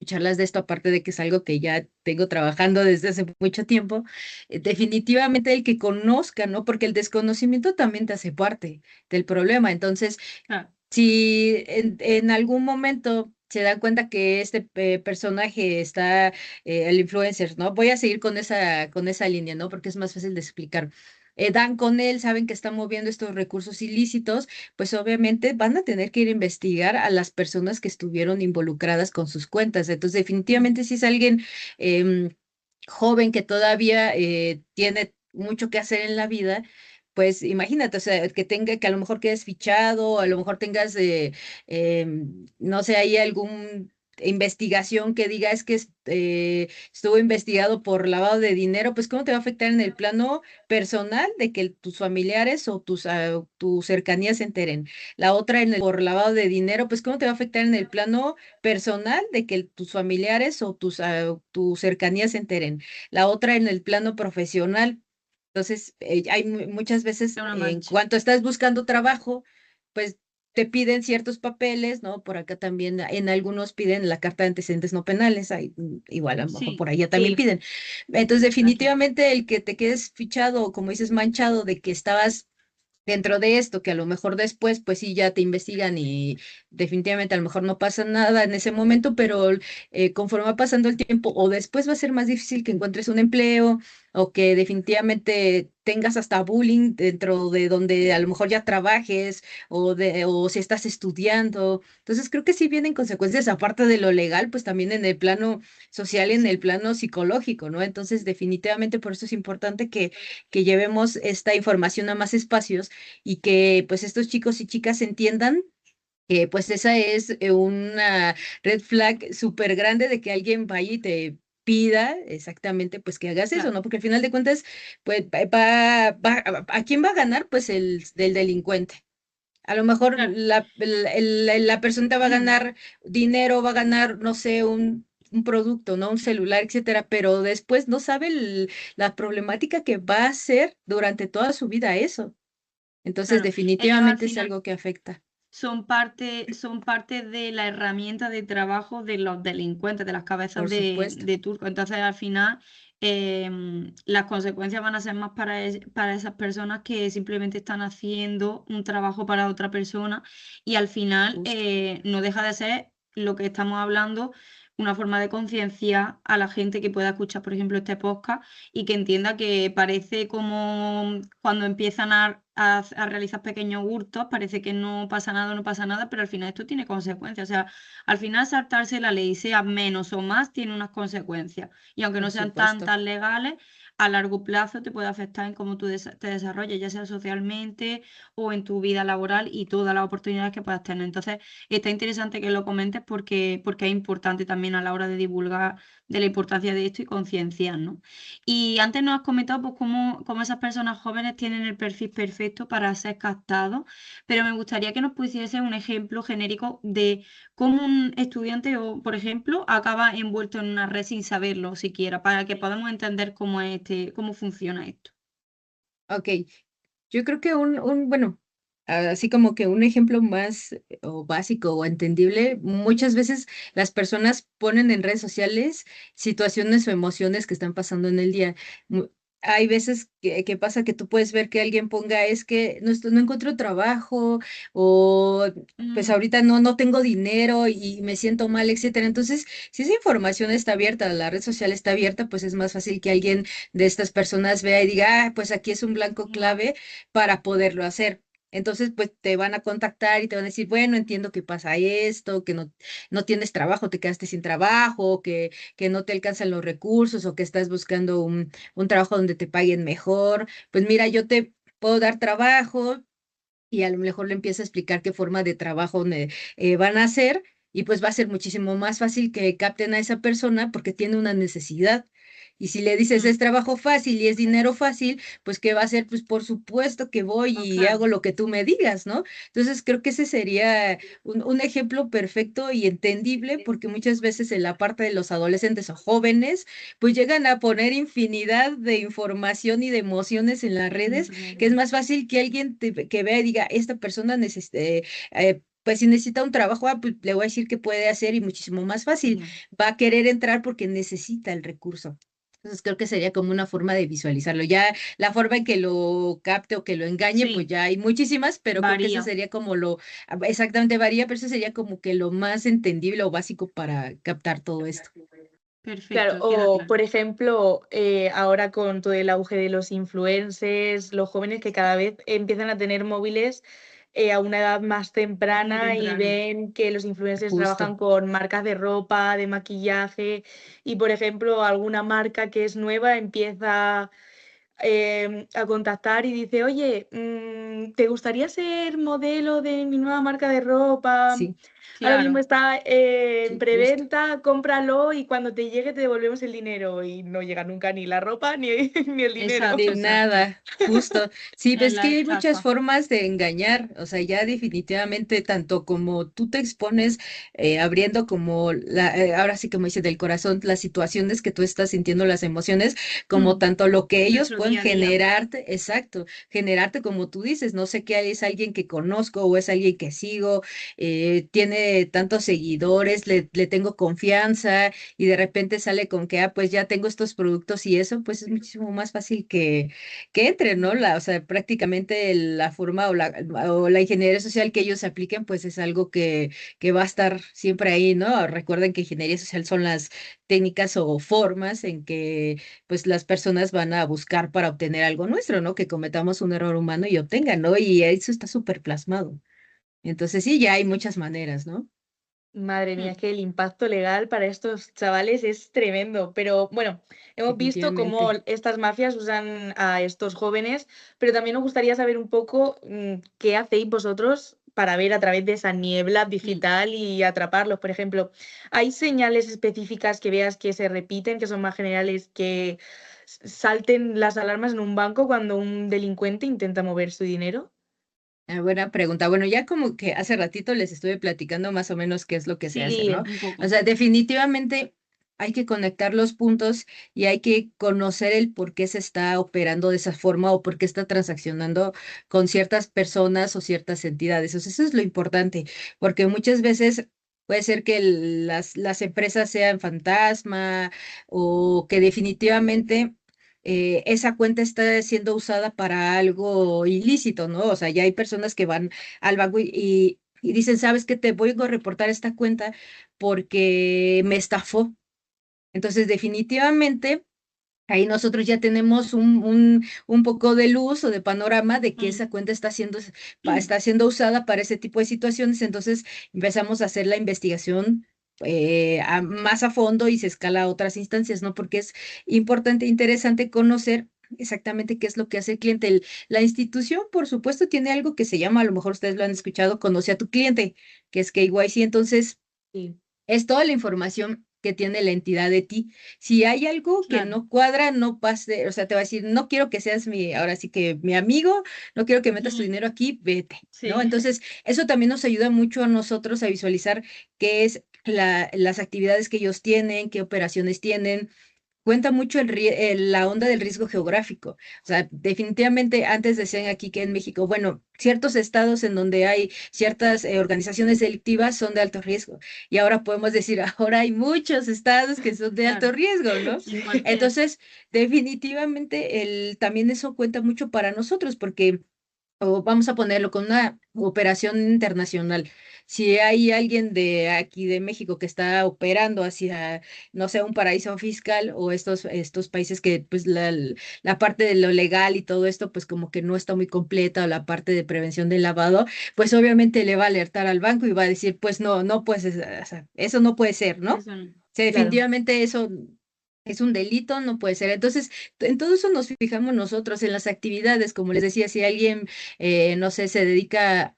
charlas de esto, aparte de que es algo que ya tengo trabajando desde hace mucho tiempo, definitivamente el que conozca, ¿no? Porque el desconocimiento también te hace parte del problema. Entonces, Claro, si en algún momento se dan cuenta que este personaje está, el influencer, ¿no? Voy a seguir con esa línea, ¿no? Porque es más fácil de explicar. Dan con él, saben que está moviendo estos recursos ilícitos, pues obviamente van a tener que ir a investigar a las personas que estuvieron involucradas con sus cuentas. Entonces, mm, definitivamente si es alguien em, joven que todavía tiene mucho que hacer en la vida, pues imagínate, o sea, que tenga, que a lo mejor quedes fichado, a lo mejor tengas, no sé, ahí algún investigación que diga es que estuvo investigado por lavado de dinero, pues ¿cómo te va a afectar en el plano personal de que tus familiares o tus cercanías se enteren? La otra por lavado de dinero, pues ¿cómo te va a afectar en el plano personal de que tus familiares o tus cercanías se enteren? La otra en el plano profesional. Entonces, hay muchas veces es una en mancha. cuanto estás buscando trabajo, pues te piden ciertos papeles, ¿no? Por acá también en algunos piden la carta de antecedentes no penales, igual a lo mejor Sí, por allá también sí, piden. Entonces, aquí. definitivamente el que te quedes fichado, como dices, manchado de que estabas dentro de esto, que a lo mejor después, pues sí, ya te investigan y definitivamente a lo mejor no pasa nada en ese momento, pero conforme va pasando el tiempo o después va a ser más difícil que encuentres un empleo o que definitivamente tengas hasta bullying dentro de donde a lo mejor ya trabajes o si estás estudiando. Entonces creo que sí vienen consecuencias aparte de lo legal, pues también en el plano social y en el plano psicológico, ¿no? Entonces definitivamente por eso es importante que llevemos esta información a más espacios y que pues estos chicos y chicas entiendan que pues esa es una red flag súper grande de que alguien vaya y te pida exactamente pues que hagas eso, Claro, ¿no? Porque al final de cuentas, pues ¿a quién va a ganar? Pues el del delincuente. A lo mejor claro. la persona te va a ganar dinero, va a ganar, no sé, un producto, ¿no? Un celular, etcétera, pero después no sabe la problemática que va a ser durante toda su vida eso. Entonces, Claro, ellos al definitivamente es final algo que afecta, son parte de la herramienta de trabajo de los delincuentes, de las cabezas por supuesto, de turco. Entonces, al final, las consecuencias van a ser más para esas personas que simplemente están haciendo un trabajo para otra persona y al final justo. no deja de ser lo que estamos hablando. Una forma de concienciar a la gente que pueda escuchar, por ejemplo, este podcast y que entienda que parece como cuando empiezan a realizar pequeños hurtos, parece que no pasa nada, no pasa nada, pero al final esto tiene consecuencias. O sea, al final saltarse la ley, sea menos o más, tiene unas consecuencias. Y aunque Por no sean supuesto. tantas legales, a largo plazo te puede afectar en cómo tú te desarrolles, ya sea socialmente o en tu vida laboral y todas las oportunidades que puedas tener. Entonces, está interesante que lo comentes porque es importante también a la hora de divulgar de la importancia de esto y concienciar, ¿no? Y antes nos has comentado pues, cómo esas personas jóvenes tienen el perfil perfecto para ser captados, pero me gustaría que nos pusiese un ejemplo genérico de cómo un estudiante, o, por ejemplo, acaba envuelto en una red sin saberlo siquiera, para que podamos entender cómo funciona esto. Ok, yo creo que bueno, así como que un ejemplo más o básico o entendible, muchas veces las personas ponen en redes sociales situaciones o emociones que están pasando en el día. Hay veces que pasa que tú puedes ver que alguien ponga es que no encuentro trabajo o pues Mm, ahorita no tengo dinero y me siento mal, etcétera. Entonces, si esa información está abierta, la red social está abierta, pues es más fácil que alguien de estas personas vea y diga, ah, pues aquí es un blanco ya, clave para poderlo hacer. Entonces, pues te van a contactar y te van a decir, bueno, entiendo que pasa esto, que no tienes trabajo, te quedaste sin trabajo, que no te alcanzan los recursos o que estás buscando un trabajo donde te paguen mejor. Pues mira, yo te puedo dar trabajo y a lo mejor le empieza a explicar qué forma de trabajo van a hacer y pues va a ser muchísimo más fácil que capten a esa persona porque tiene una necesidad. Y si le dices mm, es trabajo fácil y es dinero fácil, pues ¿qué va a hacer? Pues por supuesto que voy pues y claro, hago lo que tú me digas, ¿no? Entonces creo que ese sería un ejemplo perfecto y entendible porque muchas veces en la parte de los adolescentes o jóvenes, pues llegan a poner infinidad de información y de emociones en las en redes que es redes. más fácil que alguien que vea y diga, esta persona necesita, pues si necesita un trabajo, pues le voy a decir que puede hacer y muchísimo más fácil. Ya. Va a querer entrar porque necesita el recurso. Entonces creo que sería como una forma de visualizarlo. Ya la forma en que lo capte o que lo engañe, pues Sí, ya hay muchísimas, pero creo que eso varía. sería como exactamente varía, pero eso sería como que lo más entendible o básico para captar todo esto. Claro, Perfecto, queda o claro. por ejemplo, ahora con todo el auge de los influencers, los jóvenes que cada vez empiezan a tener móviles a una edad más Muy temprana y temprano. ven que los influencers Justo, trabajan con marcas de ropa, de maquillaje y, por ejemplo, alguna marca que es nueva empieza a contactar y dice, oye, ¿te gustaría ser modelo de mi nueva marca de ropa? sí, Ahora mismo Claro, está en sí, justo. preventa, cómpralo y cuando te llegue te devolvemos el dinero. Y no llega nunca ni la ropa ni, ni el dinero. exacto, De exacto. nada, justo. Sí, Es ves la que hay muchas estafa. formas de engañar, o sea, ya definitivamente tanto como tú te expones abriendo como ahora sí como dice del corazón, las situaciones que tú estás sintiendo, las emociones, como Mm, tanto lo que ellos nuestro pueden día a día. generarte, exacto, generarte como tú dices, no sé qué es alguien que conozco o es alguien que sigo, tiene tantos seguidores, le tengo confianza y de repente sale con que, pues ya tengo estos productos y eso, pues es muchísimo más fácil que entre, ¿no? O sea, prácticamente la forma o la ingeniería social que ellos apliquen, pues es algo que va a estar siempre ahí, ¿no? Recuerden que ingeniería social son las técnicas o formas en que pues las personas van a buscar para obtener algo nuestro, ¿no? Que cometamos un error humano y obtengan, ¿no? Y eso está súper plasmado. Entonces sí, ya hay muchas maneras, ¿no? Madre mía, Mm, es que el impacto legal para estos chavales es tremendo. Pero bueno, hemos visto cómo Definitivamente. estas mafias usan a estos jóvenes, pero también nos gustaría saber un poco qué hacéis vosotros para ver a través de esa niebla mm. digital y atraparlos. Por ejemplo, ¿hay señales específicas que veas que se repiten, que son más generales, que salten las alarmas en un banco cuando un delincuente intenta mover su dinero? Buena pregunta. Bueno, ya como que hace ratito les estuve platicando más o menos qué es lo que se hace, Sí, ¿no? Un O poco. sea, definitivamente hay que conectar los puntos y hay que conocer el por qué se está operando de esa forma o por qué está transaccionando con ciertas personas o ciertas entidades. O sea, eso es lo importante, porque muchas veces puede ser que las empresas sean fantasma o que definitivamente esa cuenta está siendo usada para algo ilícito, ¿no? O sea, ya hay personas que van al banco y dicen, ¿sabes qué? Te voy a reportar esta cuenta porque me estafó. Entonces, definitivamente, ahí nosotros ya tenemos un poco de luz o de panorama de que Mm. esa cuenta está siendo usada para ese tipo de situaciones. Entonces, empezamos a hacer la investigación más a fondo y se escala a otras instancias, ¿no? Porque es importante e interesante conocer exactamente qué es lo que hace el cliente. La institución, por supuesto, tiene algo que se llama, a lo mejor ustedes lo han escuchado, conoce a tu cliente, que es KYC. Entonces, sí, es toda la información que tiene la entidad de ti. Si hay algo que Claro. no cuadra, no pase, o sea, te va a decir, no quiero que seas ahora sí que mi amigo, no quiero que metas tu Mm. dinero aquí, vete, ¿no? Sí. Entonces, eso también nos ayuda mucho a nosotros a visualizar qué es las actividades que ellos tienen, qué operaciones tienen. Cuenta mucho la onda del riesgo geográfico. O sea, definitivamente antes decían aquí que en México, bueno, ciertos estados en donde hay ciertas organizaciones delictivas son de alto riesgo. Y ahora podemos decir, ahora hay muchos estados que son de alto Claro. riesgo, ¿no? En sí, cualquier. Entonces, definitivamente también eso cuenta mucho para nosotros porque o vamos a ponerlo con una operación internacional. Si hay alguien de aquí de México que está operando hacia, no sé, un paraíso fiscal o estos países que pues la parte de lo legal y todo esto pues como que no está muy completa o la parte de prevención del lavado, pues obviamente le va a alertar al banco y va a decir, pues no, no pues, o sea, eso no puede ser, ¿no? O Eso no. sea, claro. definitivamente eso es un delito, no puede ser. Entonces, en todo eso nos fijamos nosotros en las actividades, como les decía, si alguien no sé, se dedica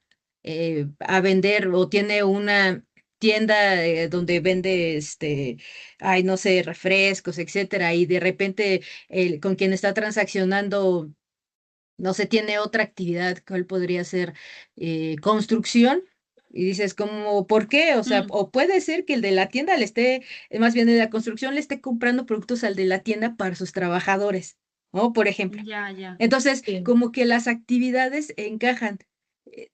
a vender o tiene una tienda donde vende, ay, no sé, refrescos, etcétera, y de repente con quien está transaccionando, no sé, tiene otra actividad, ¿cuál podría ser? Construcción. Y dices, como, ¿por qué? O sea, Mm. o puede ser que el de la tienda le esté, más bien de la construcción, le esté comprando productos al de la tienda para sus trabajadores, ¿no? Por ejemplo. Ya, ya. Entonces, Sí. como que las actividades encajan.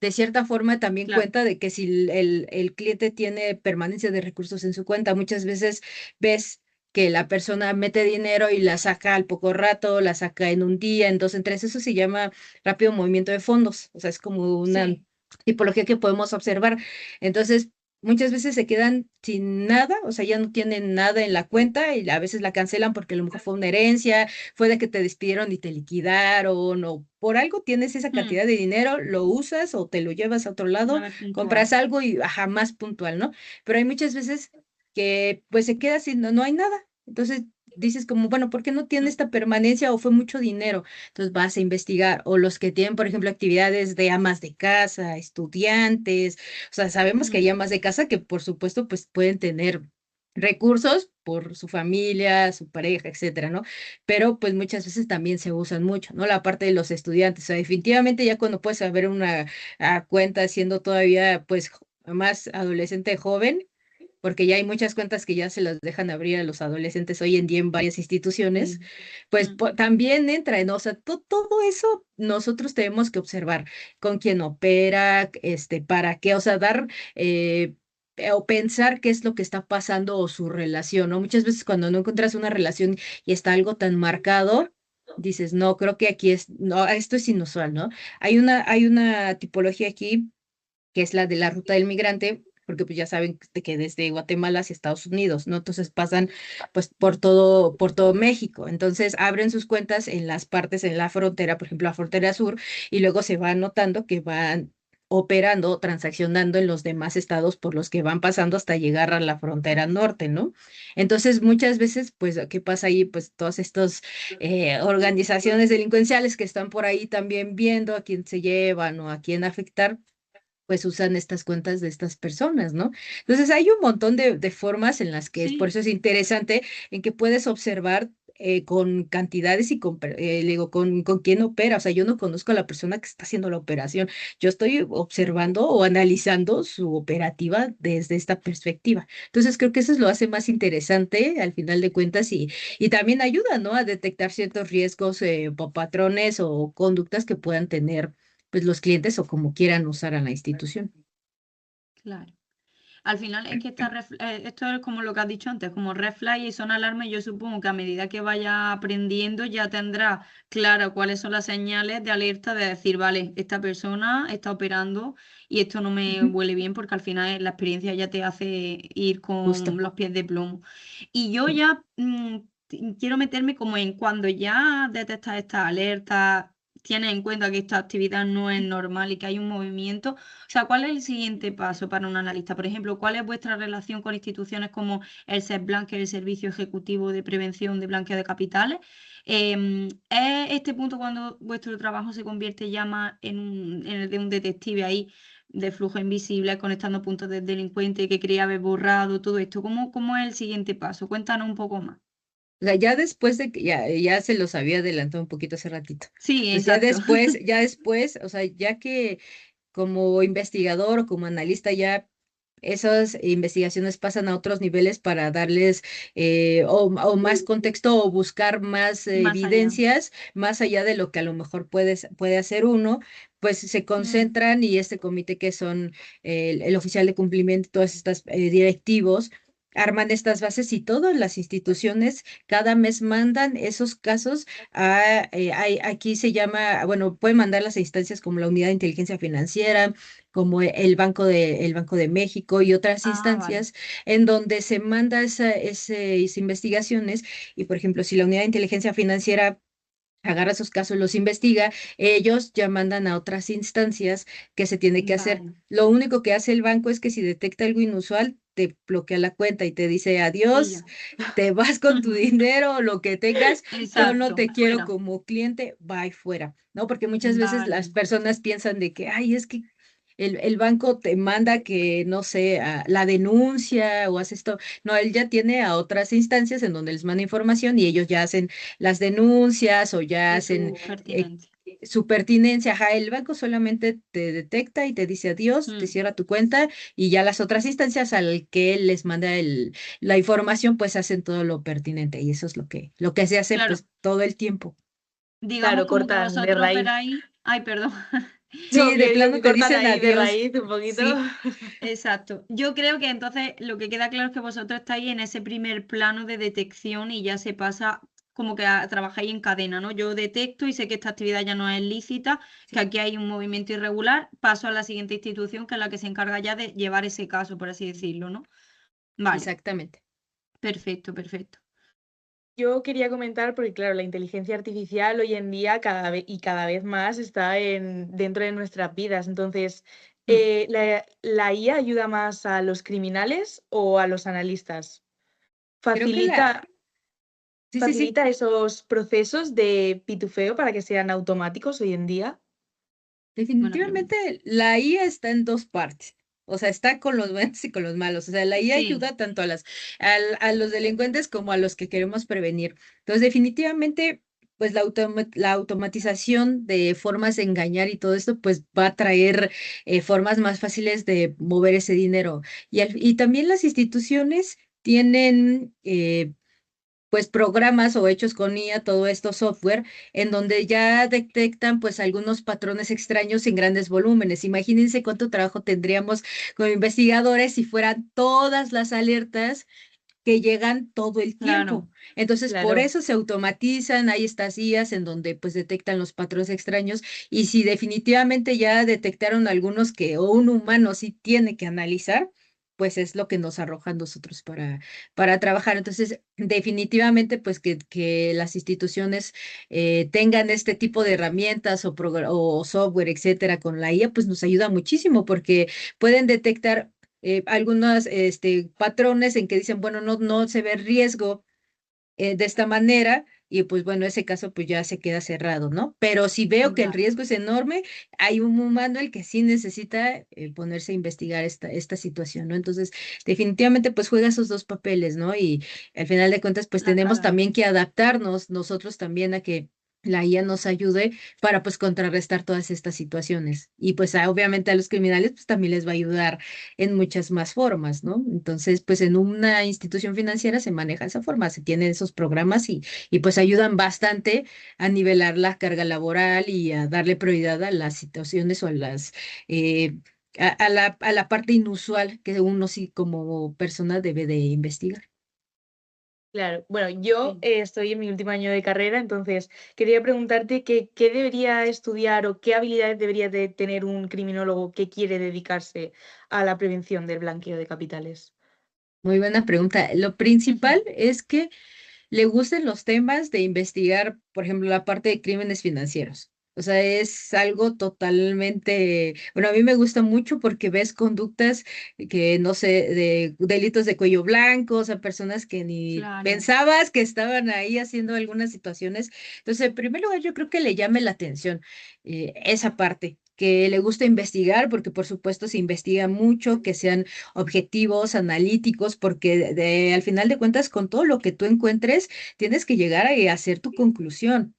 De cierta forma también Claro. cuenta de que si el cliente tiene permanencia de recursos en su cuenta, muchas veces ves que la persona mete dinero y la saca al poco rato, la saca en un día, en dos, en tres. Eso se llama rápido movimiento de fondos. O sea, es como una Sí. tipología que podemos observar. Entonces, muchas veces se quedan sin nada, o sea, ya no tienen nada en la cuenta y a veces la cancelan porque a lo mejor fue una herencia, fue de que te despidieron y te liquidaron o por algo tienes esa Mm. cantidad de dinero, lo usas o te lo llevas a otro Una lado, vez puntual. compras algo y ajá, más puntual, ¿no? Pero hay muchas veces que pues se queda sin, no hay nada. Entonces dices como, bueno, ¿por qué no tiene Mm. esta permanencia o fue mucho dinero? Entonces vas a investigar. O los que tienen, por ejemplo, actividades de amas de casa, estudiantes. O sea, sabemos que Mm. hay amas de casa que por supuesto pues pueden tener recursos por su familia, su pareja, etcétera, ¿no? Pero pues muchas veces también se usan mucho, ¿no? La parte de los estudiantes, o sea, definitivamente ya cuando puedes abrir una cuenta siendo todavía pues más adolescente joven, porque ya hay muchas cuentas que ya se las dejan abrir a los adolescentes hoy en día en varias instituciones, Sí. pues Mm, también entra en, o sea, todo eso nosotros tenemos que observar con quién opera, para qué, o sea, dar... o pensar qué es lo que está pasando o su relación, ¿no? Muchas veces cuando no encuentras una relación y está algo tan marcado, dices, no, creo que aquí no, esto es inusual, ¿no? Hay una tipología aquí que es la de la ruta del migrante, porque pues ya saben que desde Guatemala hacia Estados Unidos, ¿no? Entonces pasan pues por todo México. Entonces abren sus cuentas en las partes en la frontera, por ejemplo, la frontera sur, y luego se va notando que van operando, transaccionando en los demás estados por los que van pasando hasta llegar a la frontera norte, ¿no? Entonces, muchas veces, pues, ¿qué pasa ahí? Pues todas estas organizaciones delincuenciales que están por ahí también viendo a quién se llevan o a quién afectar, pues usan estas cuentas de estas personas, ¿no? Entonces hay un montón de formas en las que por sí, eso es interesante, en que puedes observar con cantidades y le digo, con quién opera. O sea, yo no conozco a la persona que está haciendo la operación. Yo estoy observando o analizando su operativa desde esta perspectiva. Entonces creo que eso lo hace más interesante al final de cuentas y también ayuda, ¿no? A detectar ciertos riesgos o patrones o conductas que puedan tener pues los clientes o como quieran usar a la institución. claro. Al final es que esto es como lo que has dicho antes, como red flag y son alarmas. Yo supongo que a medida que vaya aprendiendo ya tendrá claro cuáles son las señales de alerta de decir, vale, esta persona está operando y esto no me Ujú. huele bien porque al final la experiencia ya te hace ir Justo. con los pies de plomo. Y yo ya quiero meterme como en cuando ya detectas estas alertas, tienes en cuenta que esta actividad no es normal y que hay un movimiento. O sea, ¿cuál es el siguiente paso para un analista? Por ejemplo, ¿cuál es vuestra relación con instituciones como el SEBLANC, que es el Servicio Ejecutivo de Prevención de Blanqueo de Capitales? ¿Es este punto cuando vuestro trabajo se convierte ya más en el de un detective ahí, de flujo invisible, conectando puntos de delincuente que creía haber borrado, todo esto? ¿Cómo es el siguiente paso? Cuéntanos un poco más. O sea, ya después de que ya se los había adelantado un poquito hace ratito. Sí, Pues exacto. ya después, o sea, ya que como investigador o como analista ya esas investigaciones pasan a otros niveles para darles o más contexto o buscar más Más allá. evidencias, más allá de lo que a lo mejor puede hacer uno, pues se Mm, concentran y este comité que son el oficial de cumplimiento y todas estas directivos arman estas bases y todas las instituciones cada mes mandan esos casos aquí se llama, bueno, pueden mandar las instancias como la Unidad de Inteligencia Financiera, como el Banco de México y otras ah, vale. instancias en donde se manda esas investigaciones y, por ejemplo, si la Unidad de Inteligencia Financiera agarra esos casos, los investiga, ellos ya mandan a otras instancias que se tiene que hacer. Vale. Lo único que hace el banco es que si detecta algo inusual, te bloquea la cuenta y te dice Y adiós, ya. te vas con tu dinero, lo que tengas, yo no Exacto, te quiero fuera. como cliente, bye fuera, ¿no? Porque muchas veces las Vale. personas piensan de que, ay, es que el banco te manda que, no sé, la denuncia o hace esto. No, él ya tiene a otras instancias en donde les manda información y ellos ya hacen las denuncias o ya Y hacen su eh, pertinencia. su pertinencia. Ajá, el banco solamente te detecta y te dice adiós, te Mm, cierra tu cuenta y ya las otras instancias al que él les manda la información, pues hacen todo lo pertinente y eso es lo que se hace claro, pues todo el tiempo. digamos Claro, como que cortan de vosotros raíz. operáis. Ay, perdón. Sí, No, de que digo que plano te cortan dicen ahí de adiós. raíz un poquito. Sí, Exacto. Yo creo que entonces lo que queda claro es que vosotros estáis en ese primer plano de detección y ya se pasa como que trabajáis en cadena, ¿no? Yo detecto y sé que esta actividad ya no es lícita, que sí, aquí hay un movimiento irregular, paso a la siguiente institución que es la que se encarga ya de llevar ese caso, por así decirlo, ¿no? Vale, exactamente. perfecto, perfecto. Yo quería comentar, porque claro, la inteligencia artificial hoy en día cada vez más está dentro de nuestras vidas. Entonces, Mm, ¿la IA ayuda más a los criminales o a los analistas? Creo que ¿Facilita, sí, sí, sí. facilita esos procesos de pitufeo para que sean automáticos hoy en día? buena pregunta. Definitivamente la IA está en dos partes. O sea, está con los buenos y con los malos. O sea, la IA Sí, ayuda tanto a los delincuentes como a los que queremos prevenir. Entonces, definitivamente pues la automatización de formas de engañar y todo esto, pues va a traer formas más fáciles de mover ese dinero. Y también las instituciones tienen pues programas o hechos con IA, todo esto software, en donde ya detectan pues algunos patrones extraños en grandes volúmenes. Imagínense cuánto trabajo tendríamos como investigadores si fueran todas las alertas que llegan todo el Claro, tiempo. Entonces, por Claro, eso se automatizan, hay estas IAs en donde pues detectan los patrones extraños y si definitivamente ya detectaron algunos que o un humano sí tiene que analizar, pues es lo que nos arroja a nosotros para trabajar. Entonces, definitivamente pues que las instituciones tengan este tipo de herramientas o software, etcétera, con la IA, pues nos ayuda muchísimo porque pueden detectar algunos patrones en que dicen, bueno, no se ve riesgo de esta manera y pues bueno, ese caso pues ya se queda cerrado, ¿no? Pero si veo que el vale, riesgo es enorme, hay un humano el que sí necesita ponerse a investigar esta situación, ¿no? Entonces, definitivamente pues juega esos dos papeles, ¿no? Y al final de cuentas pues tenemos claro. también que adaptarnos nosotros también a que la IA nos ayude para pues contrarrestar todas estas situaciones. Y pues obviamente a los criminales pues también les va a ayudar en muchas más formas, ¿no? Entonces, pues en una institución financiera se maneja de esa forma, se tienen esos programas y pues ayudan bastante a nivelar la carga laboral y a darle prioridad a las situaciones o a las... a la parte inusual que uno sí como persona debe de investigar. claro. Bueno, yo Sí. estoy en mi último año de carrera, entonces quería preguntarte qué debería estudiar o qué habilidades debería de tener un criminólogo que quiere dedicarse a la prevención del blanqueo de capitales. Muy buena pregunta. Lo principal es que le gusten los temas de investigar, por ejemplo, la parte de crímenes financieros. O sea, es algo totalmente, bueno, a mí me gusta mucho porque ves conductas que, no sé, de delitos de cuello blanco, o sea, personas que ni Claro, pensabas que estaban ahí haciendo algunas situaciones. Entonces, en primer lugar, yo creo que le llame la atención esa parte, que le gusta investigar, porque por supuesto se investiga mucho, que sean objetivos, analíticos, porque al final de cuentas, con todo lo que tú encuentres, tienes que llegar a hacer tu conclusión.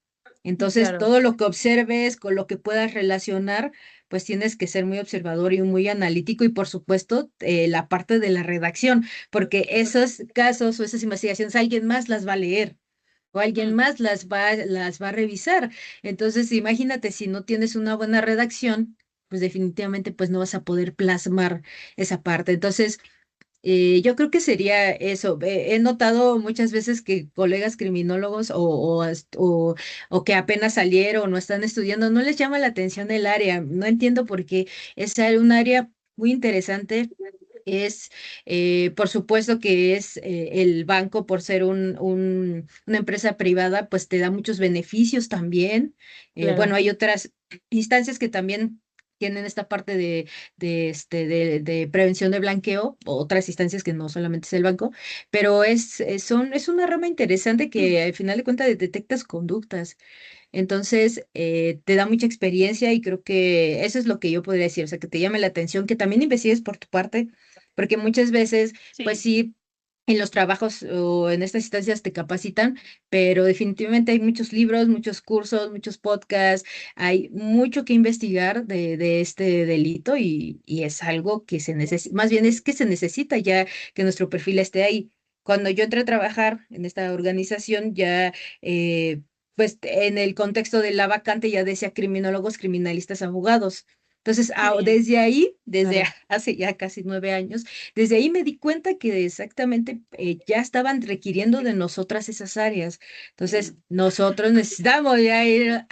Entonces, Claro. todo lo que observes, con lo que puedas relacionar, pues tienes que ser muy observador y muy analítico y, por supuesto, la parte de la redacción, porque esos casos o esas investigaciones alguien más las va a leer o alguien mm, más las va a revisar. Entonces, imagínate si no tienes una buena redacción, pues definitivamente pues no vas a poder plasmar esa parte. Entonces, yo creo que sería eso. He notado muchas veces que colegas criminólogos o que apenas salieron o están estudiando, no les llama la atención el área. No entiendo por qué. Es un área muy interesante. Es, por supuesto que es el banco por ser una empresa privada, pues te da muchos beneficios también. Bueno, Claro. hay otras instancias que también tienen esta parte de prevención de blanqueo, otras instancias que no solamente es el banco, pero es una rama interesante que al final de cuentas detectas conductas. Entonces, te da mucha experiencia y creo que eso es lo que yo podría decir, o sea, que te llame la atención, que también investigues por tu parte, porque muchas veces, pues sí, sí, en los trabajos o en estas instancias te capacitan, pero definitivamente hay muchos libros, muchos cursos, muchos podcasts, hay mucho que investigar de este delito y es algo que se necesita, más bien es que se necesita ya que nuestro perfil esté ahí. Cuando yo entré a trabajar en esta organización, ya pues en el contexto de la vacante ya decía criminólogos, criminalistas, abogados. Entonces, qué bien, desde ahí, desde Claro. hace ya casi 9 años, desde ahí me di cuenta que exactamente ya estaban requiriendo de nosotras esas áreas. Entonces, nosotros necesitamos ya ir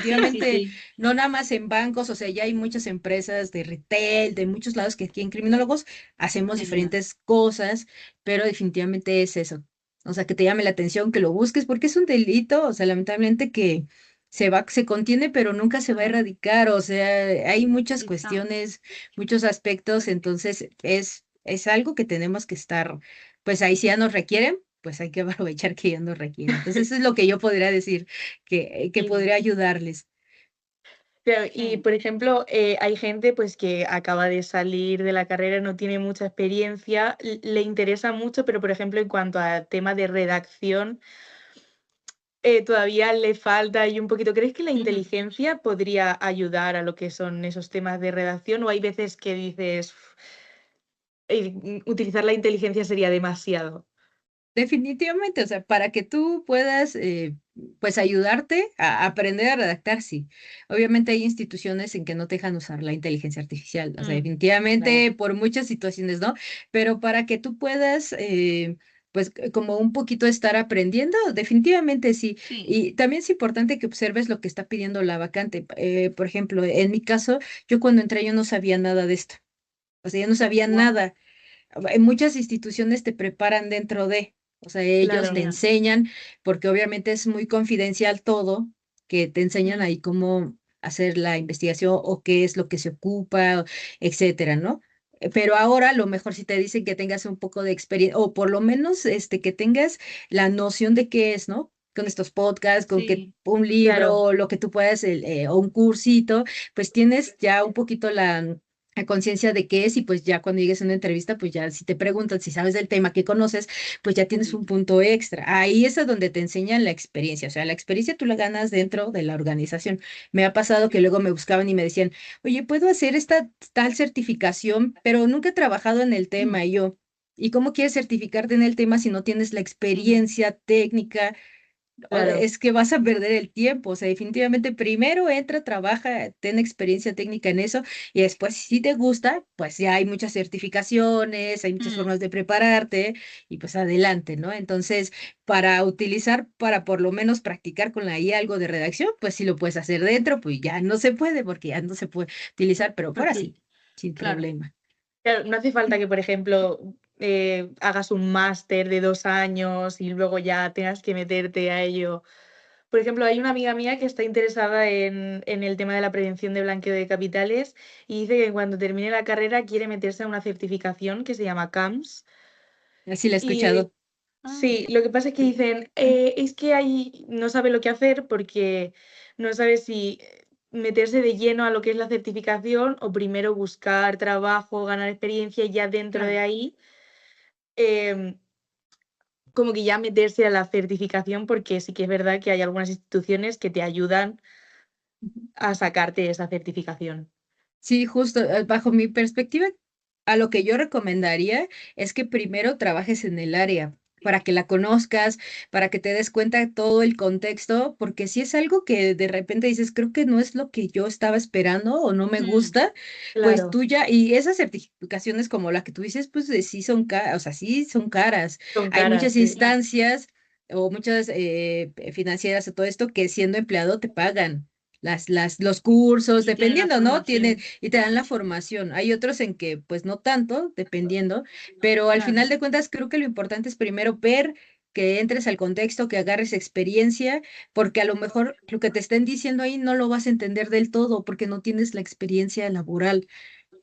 sí, sí, definitivamente, sí, no nada más en bancos, o sea, ya hay muchas empresas de retail, de muchos lados que aquí en criminólogos hacemos genial. diferentes cosas, pero definitivamente es eso. O sea, que te llame la atención, que lo busques, porque es un delito, o sea, lamentablemente que se contiene, pero nunca se va a Claro, erradicar. O sea, hay muchas está, cuestiones, muchos aspectos, entonces es algo que tenemos que estar, pues ahí si ya nos requieren, pues hay que aprovechar que ya nos requieren. Entonces, eso es lo que yo podría decir, que sí, podría ayudarles. Claro, y sí, por ejemplo, hay gente pues que acaba de salir de la carrera, no tiene mucha experiencia, le interesa mucho, pero por ejemplo, en cuanto a tema de redacción, todavía le falta y un poquito. ¿Crees que la Ujú. inteligencia podría ayudar a lo que son esos temas de redacción? ¿O hay veces que dices, "Uf, utilizar la inteligencia sería demasiado"? Definitivamente, o sea, para que tú puedas, pues, ayudarte a aprender a redactar, sí. Obviamente hay instituciones en que no te dejan usar la inteligencia artificial, o sea, Mm, claro, definitivamente por muchas situaciones, ¿no? Pero para que tú puedas, pues, como un poquito estar aprendiendo, definitivamente sí. Sí, Y también es importante que observes lo que está pidiendo la vacante. Por ejemplo, en mi caso, yo cuando entré yo no sabía nada de esto, o sea, yo no sabía wow, nada. En muchas instituciones te preparan dentro de, o sea, ellos te claro. genial. enseñan, porque obviamente es muy confidencial todo, que te enseñan Mm, ahí cómo hacer la investigación o qué es lo que se ocupa, etcétera, ¿no? Pero ahora lo mejor si te dicen que tengas un poco de experiencia, o por lo menos que tengas la noción de qué es, ¿no? Con estos podcasts, con que sí, un Claro, libro, lo que tú puedas, o un cursito, pues tienes ya un poquito la a conciencia de qué es y pues ya cuando llegues a una entrevista, pues ya si te preguntan si sabes del tema que conoces, pues ya tienes un punto extra. Ahí es a donde te enseñan la experiencia, o sea, la experiencia tú la ganas dentro de la organización. Me ha pasado que luego me buscaban y me decían, oye, ¿puedo hacer esta tal certificación? Pero nunca he trabajado en el mm, tema y yo. ¿Y cómo quieres certificarte en el tema si no tienes la ujú, experiencia técnica? claro. Es que vas a perder el tiempo, o sea, definitivamente primero entra, trabaja, ten experiencia técnica en eso y después si te gusta, pues ya hay muchas certificaciones, hay muchas mm, formas de prepararte y pues adelante, ¿no? Entonces, para utilizar, para por lo menos practicar con la IA algo de redacción, pues si lo puedes hacer dentro, pues ya no se puede porque ya no se puede utilizar, pero fuera sí, porque, sin claro, problema. Claro, no hace falta que, por ejemplo, hagas un máster de 2 años y luego ya tengas que meterte a ello. Por ejemplo, hay una amiga mía que está interesada en el tema de la prevención de blanqueo de capitales y dice que cuando termine la carrera quiere meterse a una certificación que se llama CAMS. Así lo he Y escuchado. ah, sí, lo que pasa es que dicen, es que ahí no sabe lo que hacer porque no sabe si meterse de lleno a lo que es la certificación o primero buscar trabajo, ganar experiencia y ya dentro de claro. ahí, em, como que ya meterse a la certificación porque sí que es verdad que hay algunas instituciones que te ayudan a sacarte esa certificación. Sí, justo, bajo mi perspectiva, a lo que yo recomendaría es que primero trabajes en el área para que la conozcas, para que te des cuenta de todo el contexto, porque si es algo que de repente dices, creo que no es lo que yo estaba esperando o no me Mm, gusta, pues Claro, tú ya, y esas certificaciones como la que tú dices, pues sí son caras, o sea, sí son caras. son Hay caras, muchas sí. claro, instancias o muchas financieras o todo esto que siendo empleado te pagan los cursos, y tiene la dependiendo, ¿no? formación, Y te dan la formación. Hay otros en que, pues no tanto, dependiendo, pero al claro. final de cuentas creo que lo importante es primero ver que entres al contexto, que agarres experiencia, porque a lo mejor lo que te estén diciendo ahí no lo vas a entender del todo, porque no tienes la experiencia laboral.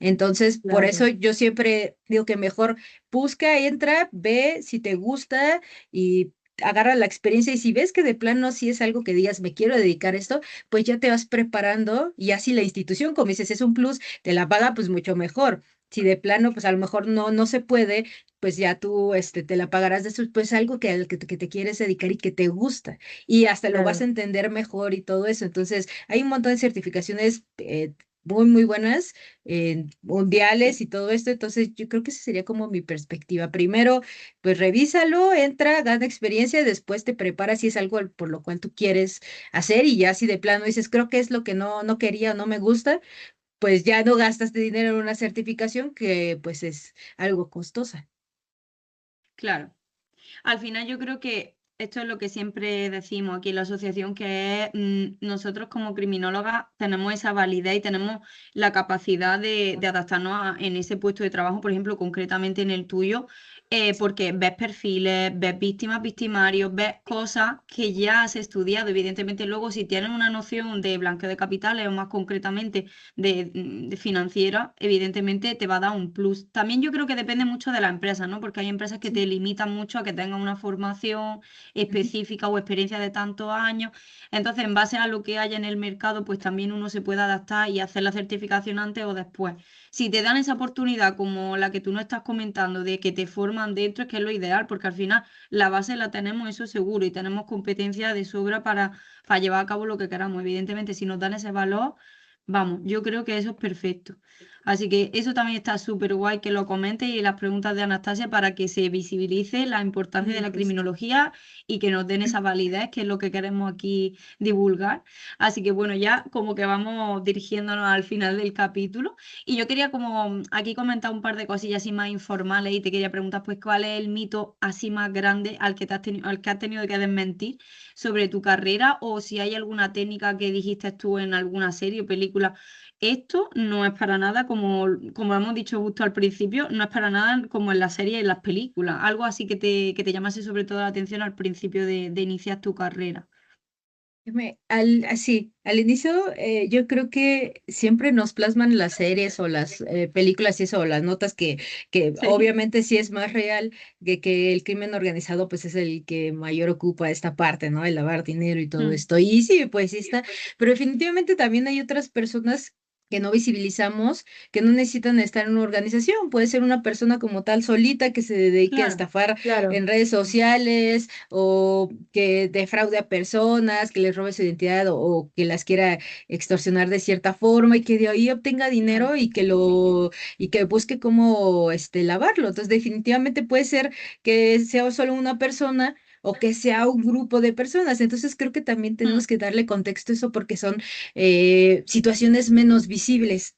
Entonces, por eso Claro, yo siempre digo que mejor busca, entra, ve si te gusta y agarra la experiencia y si ves que de plano sí es algo que digas, me quiero dedicar a esto, pues ya te vas preparando y así la institución, como dices, es un plus, te la paga, pues mucho mejor. Si de plano, pues a lo mejor no se puede, pues ya tú te la pagarás de eso, pues algo que te quieres dedicar y que te gusta. Y hasta lo vas a claro. entender mejor y todo eso. Entonces, hay un montón de certificaciones muy, muy buenas mundiales Sí, y todo esto. Entonces, yo creo que esa sería como mi perspectiva. Primero, pues revísalo, entra, gana experiencia, y después te preparas si es algo por lo cual tú quieres hacer y ya si de plano dices, creo que es lo que no quería o no me gusta, pues ya no gastaste dinero en una certificación que pues es algo costosa. claro. Al final yo creo que esto es lo que siempre decimos aquí en la asociación, que es nosotros como criminólogas tenemos esa validez y tenemos la capacidad de adaptarnos en ese puesto de trabajo, por ejemplo, concretamente en el tuyo, porque ves perfiles, ves víctimas, victimarios, ves cosas que ya has estudiado. Evidentemente, luego si tienes una noción de blanqueo de capitales o más concretamente de financiera, evidentemente te va a dar un plus. También yo creo que depende mucho de la empresa, ¿no? Porque hay empresas que Sí. te limitan mucho a que tengas una formación Ujú. específica o experiencia de tantos años. Entonces, en base a lo que haya en el mercado, pues también uno se puede adaptar y hacer la certificación antes o después. Si te dan esa oportunidad como la que tú no estás comentando, de que te forman forman dentro, es que es lo ideal, porque al final la base la tenemos, eso seguro, y tenemos competencia de sobra para llevar a cabo lo que queramos. Evidentemente, si nos dan ese valor, vamos, yo creo que eso es perfecto. Así que eso también está súper guay que lo comentes y las preguntas de Anastasia para que se visibilice la importancia de la Pues sí. criminología y que nos den esa validez, que es lo que queremos aquí divulgar. Así que bueno, ya como que vamos dirigiéndonos al final del capítulo. Y yo quería como aquí comentar un par de cosillas así más informales y te quería preguntar pues cuál es el mito así más grande al que al que has tenido que desmentir sobre tu carrera o si hay alguna técnica que dijiste tú en alguna serie o película. Esto no es para nada como hemos dicho justo al principio, no es para nada como en las series y en las películas. Algo así que te llamase sobre todo la atención al principio de iniciar tu carrera. Así, al inicio yo creo que siempre nos plasman las series o las películas y eso, o las notas que Sí. obviamente sí es más real que el crimen organizado pues es el que mayor ocupa esta parte, ¿no? El lavar dinero y todo Mm, esto. Y sí, pues sí está, pero definitivamente también hay otras personas que no visibilizamos, que no necesitan estar en una organización. Puede ser una persona como tal solita que se dedique a claro, estafar Claro. en redes sociales o que defraude a personas, que les robe su identidad o que las quiera extorsionar de cierta forma y que de ahí obtenga claro. dinero y que busque cómo lavarlo. Entonces, definitivamente puede ser que sea solo una persona o que sea un grupo de personas. Entonces, creo que también Mm, tenemos que darle contexto a eso porque son situaciones menos visibles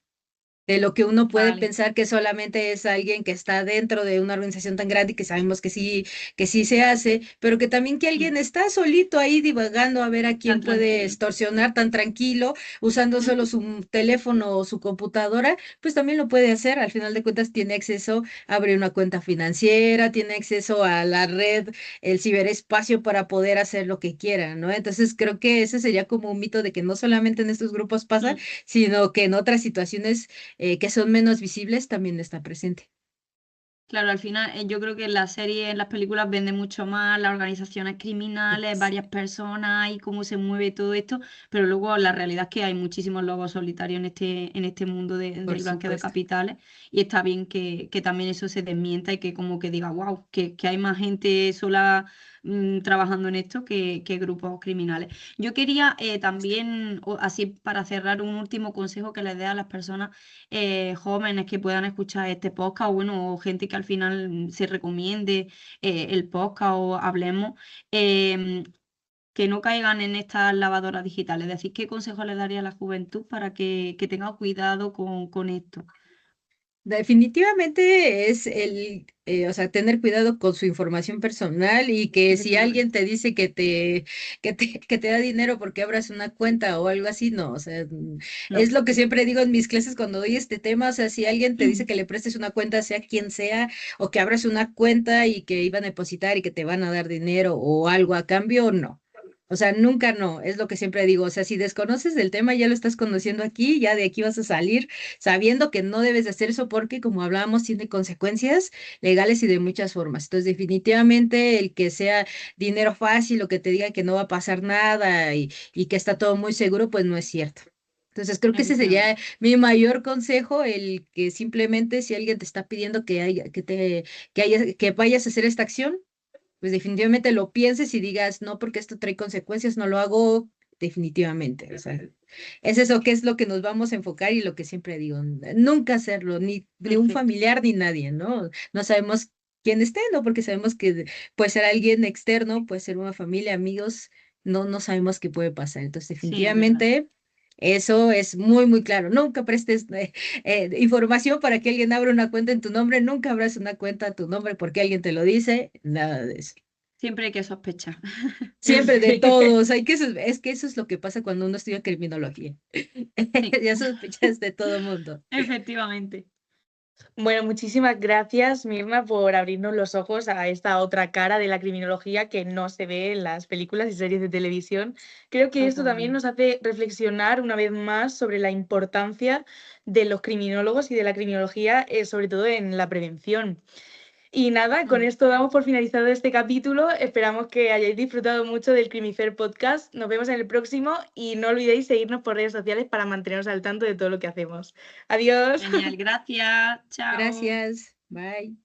de lo que uno puede vale. pensar que solamente es alguien que está dentro de una organización tan grande y que sabemos que sí se hace, pero que también que Mm, alguien está solito ahí divagando a ver a quién tan puede tranquilo. extorsionar tan tranquilo, usando solo Ujú, su teléfono o su computadora, pues también lo puede hacer. Al final de cuentas tiene acceso a abrir una cuenta financiera, tiene acceso a la red, el ciberespacio para poder hacer lo que quiera, ¿no? Entonces creo que ese sería como un mito de que no solamente en estos grupos pasa, mm. sino que en otras situaciones que son menos visibles también está presente. Claro, al final yo creo que en las series, en las películas vende mucho más las organizaciones criminales, varias personas y cómo se mueve todo esto, pero luego la realidad es que hay muchísimos lobos solitarios en este mundo Por del blanqueo de supuesto. capitales y está bien que también eso se desmienta y que como que diga, wow, que hay más gente sola trabajando en esto que grupos criminales. Yo quería también, así para cerrar, un último consejo que les dé a las personas jóvenes que puedan escuchar este podcast o bueno, o gente que al final se recomiende el podcast o hablemos, em, que no caigan en estas lavadoras digitales. Es decir, ¿qué consejo le daría a la juventud para que tenga cuidado con esto? Definitivamente es o sea, tener cuidado con su información personal y que si alguien Efectivamente. te dice que te da dinero porque abras una cuenta o algo así, no, o sea, es No. lo que siempre digo en mis clases cuando doy este tema, o sea, si alguien te dice que le prestes una cuenta, sea quien sea, o que abras una cuenta y que iban a depositar y que te van a dar dinero o algo a cambio, no. O sea, nunca no, es lo que siempre digo. O sea, si desconoces del tema, ya lo estás conociendo aquí, ya de aquí vas a salir sabiendo que no debes de hacer eso porque, como hablábamos, tiene consecuencias legales y de muchas formas. Entonces, definitivamente el que sea dinero fácil o que te diga que no va a pasar nada y que está todo muy seguro, pues no es cierto. Entonces, creo que ese sería Efectivamente. mi mayor consejo, el que simplemente si alguien te está pidiendo que vayas a hacer esta acción, pues definitivamente lo pienses y digas, no, porque esto trae consecuencias, no lo hago definitivamente. O sea, es eso que es lo que nos vamos a enfocar y lo que siempre digo, nunca hacerlo, ni un Perfecto. familiar ni nadie, ¿no? No sabemos quién esté, ¿no? Porque sabemos que puede ser alguien externo, puede ser una familia, amigos, no sabemos qué puede pasar. Entonces, Sí, es verdad. definitivamente... Eso es muy, muy claro. Nunca prestes información para que alguien abra una cuenta en tu nombre. Nunca abras una cuenta a tu nombre porque alguien te lo dice. Nada de eso. Siempre hay que sospechar. Siempre de todos. Hay que es que eso es lo que pasa cuando uno estudia criminología. Sí, Ya sospechas de todo mundo. efectivamente. Bueno, muchísimas gracias, Mirna, por abrirnos los ojos a esta otra cara de la criminología que no se ve en las películas y series de televisión. Creo que esto también Totalmente. nos hace reflexionar una vez más sobre la importancia de los criminólogos y de la criminología, sobre todo en la prevención. Y nada, con Mm. esto damos por finalizado este capítulo. Esperamos que hayáis disfrutado mucho del Crimifer Podcast. Nos vemos en el próximo y no olvidéis seguirnos por redes sociales para mantenernos al tanto de todo lo que hacemos. Adiós. Genial, gracias. Chao. Gracias. Bye.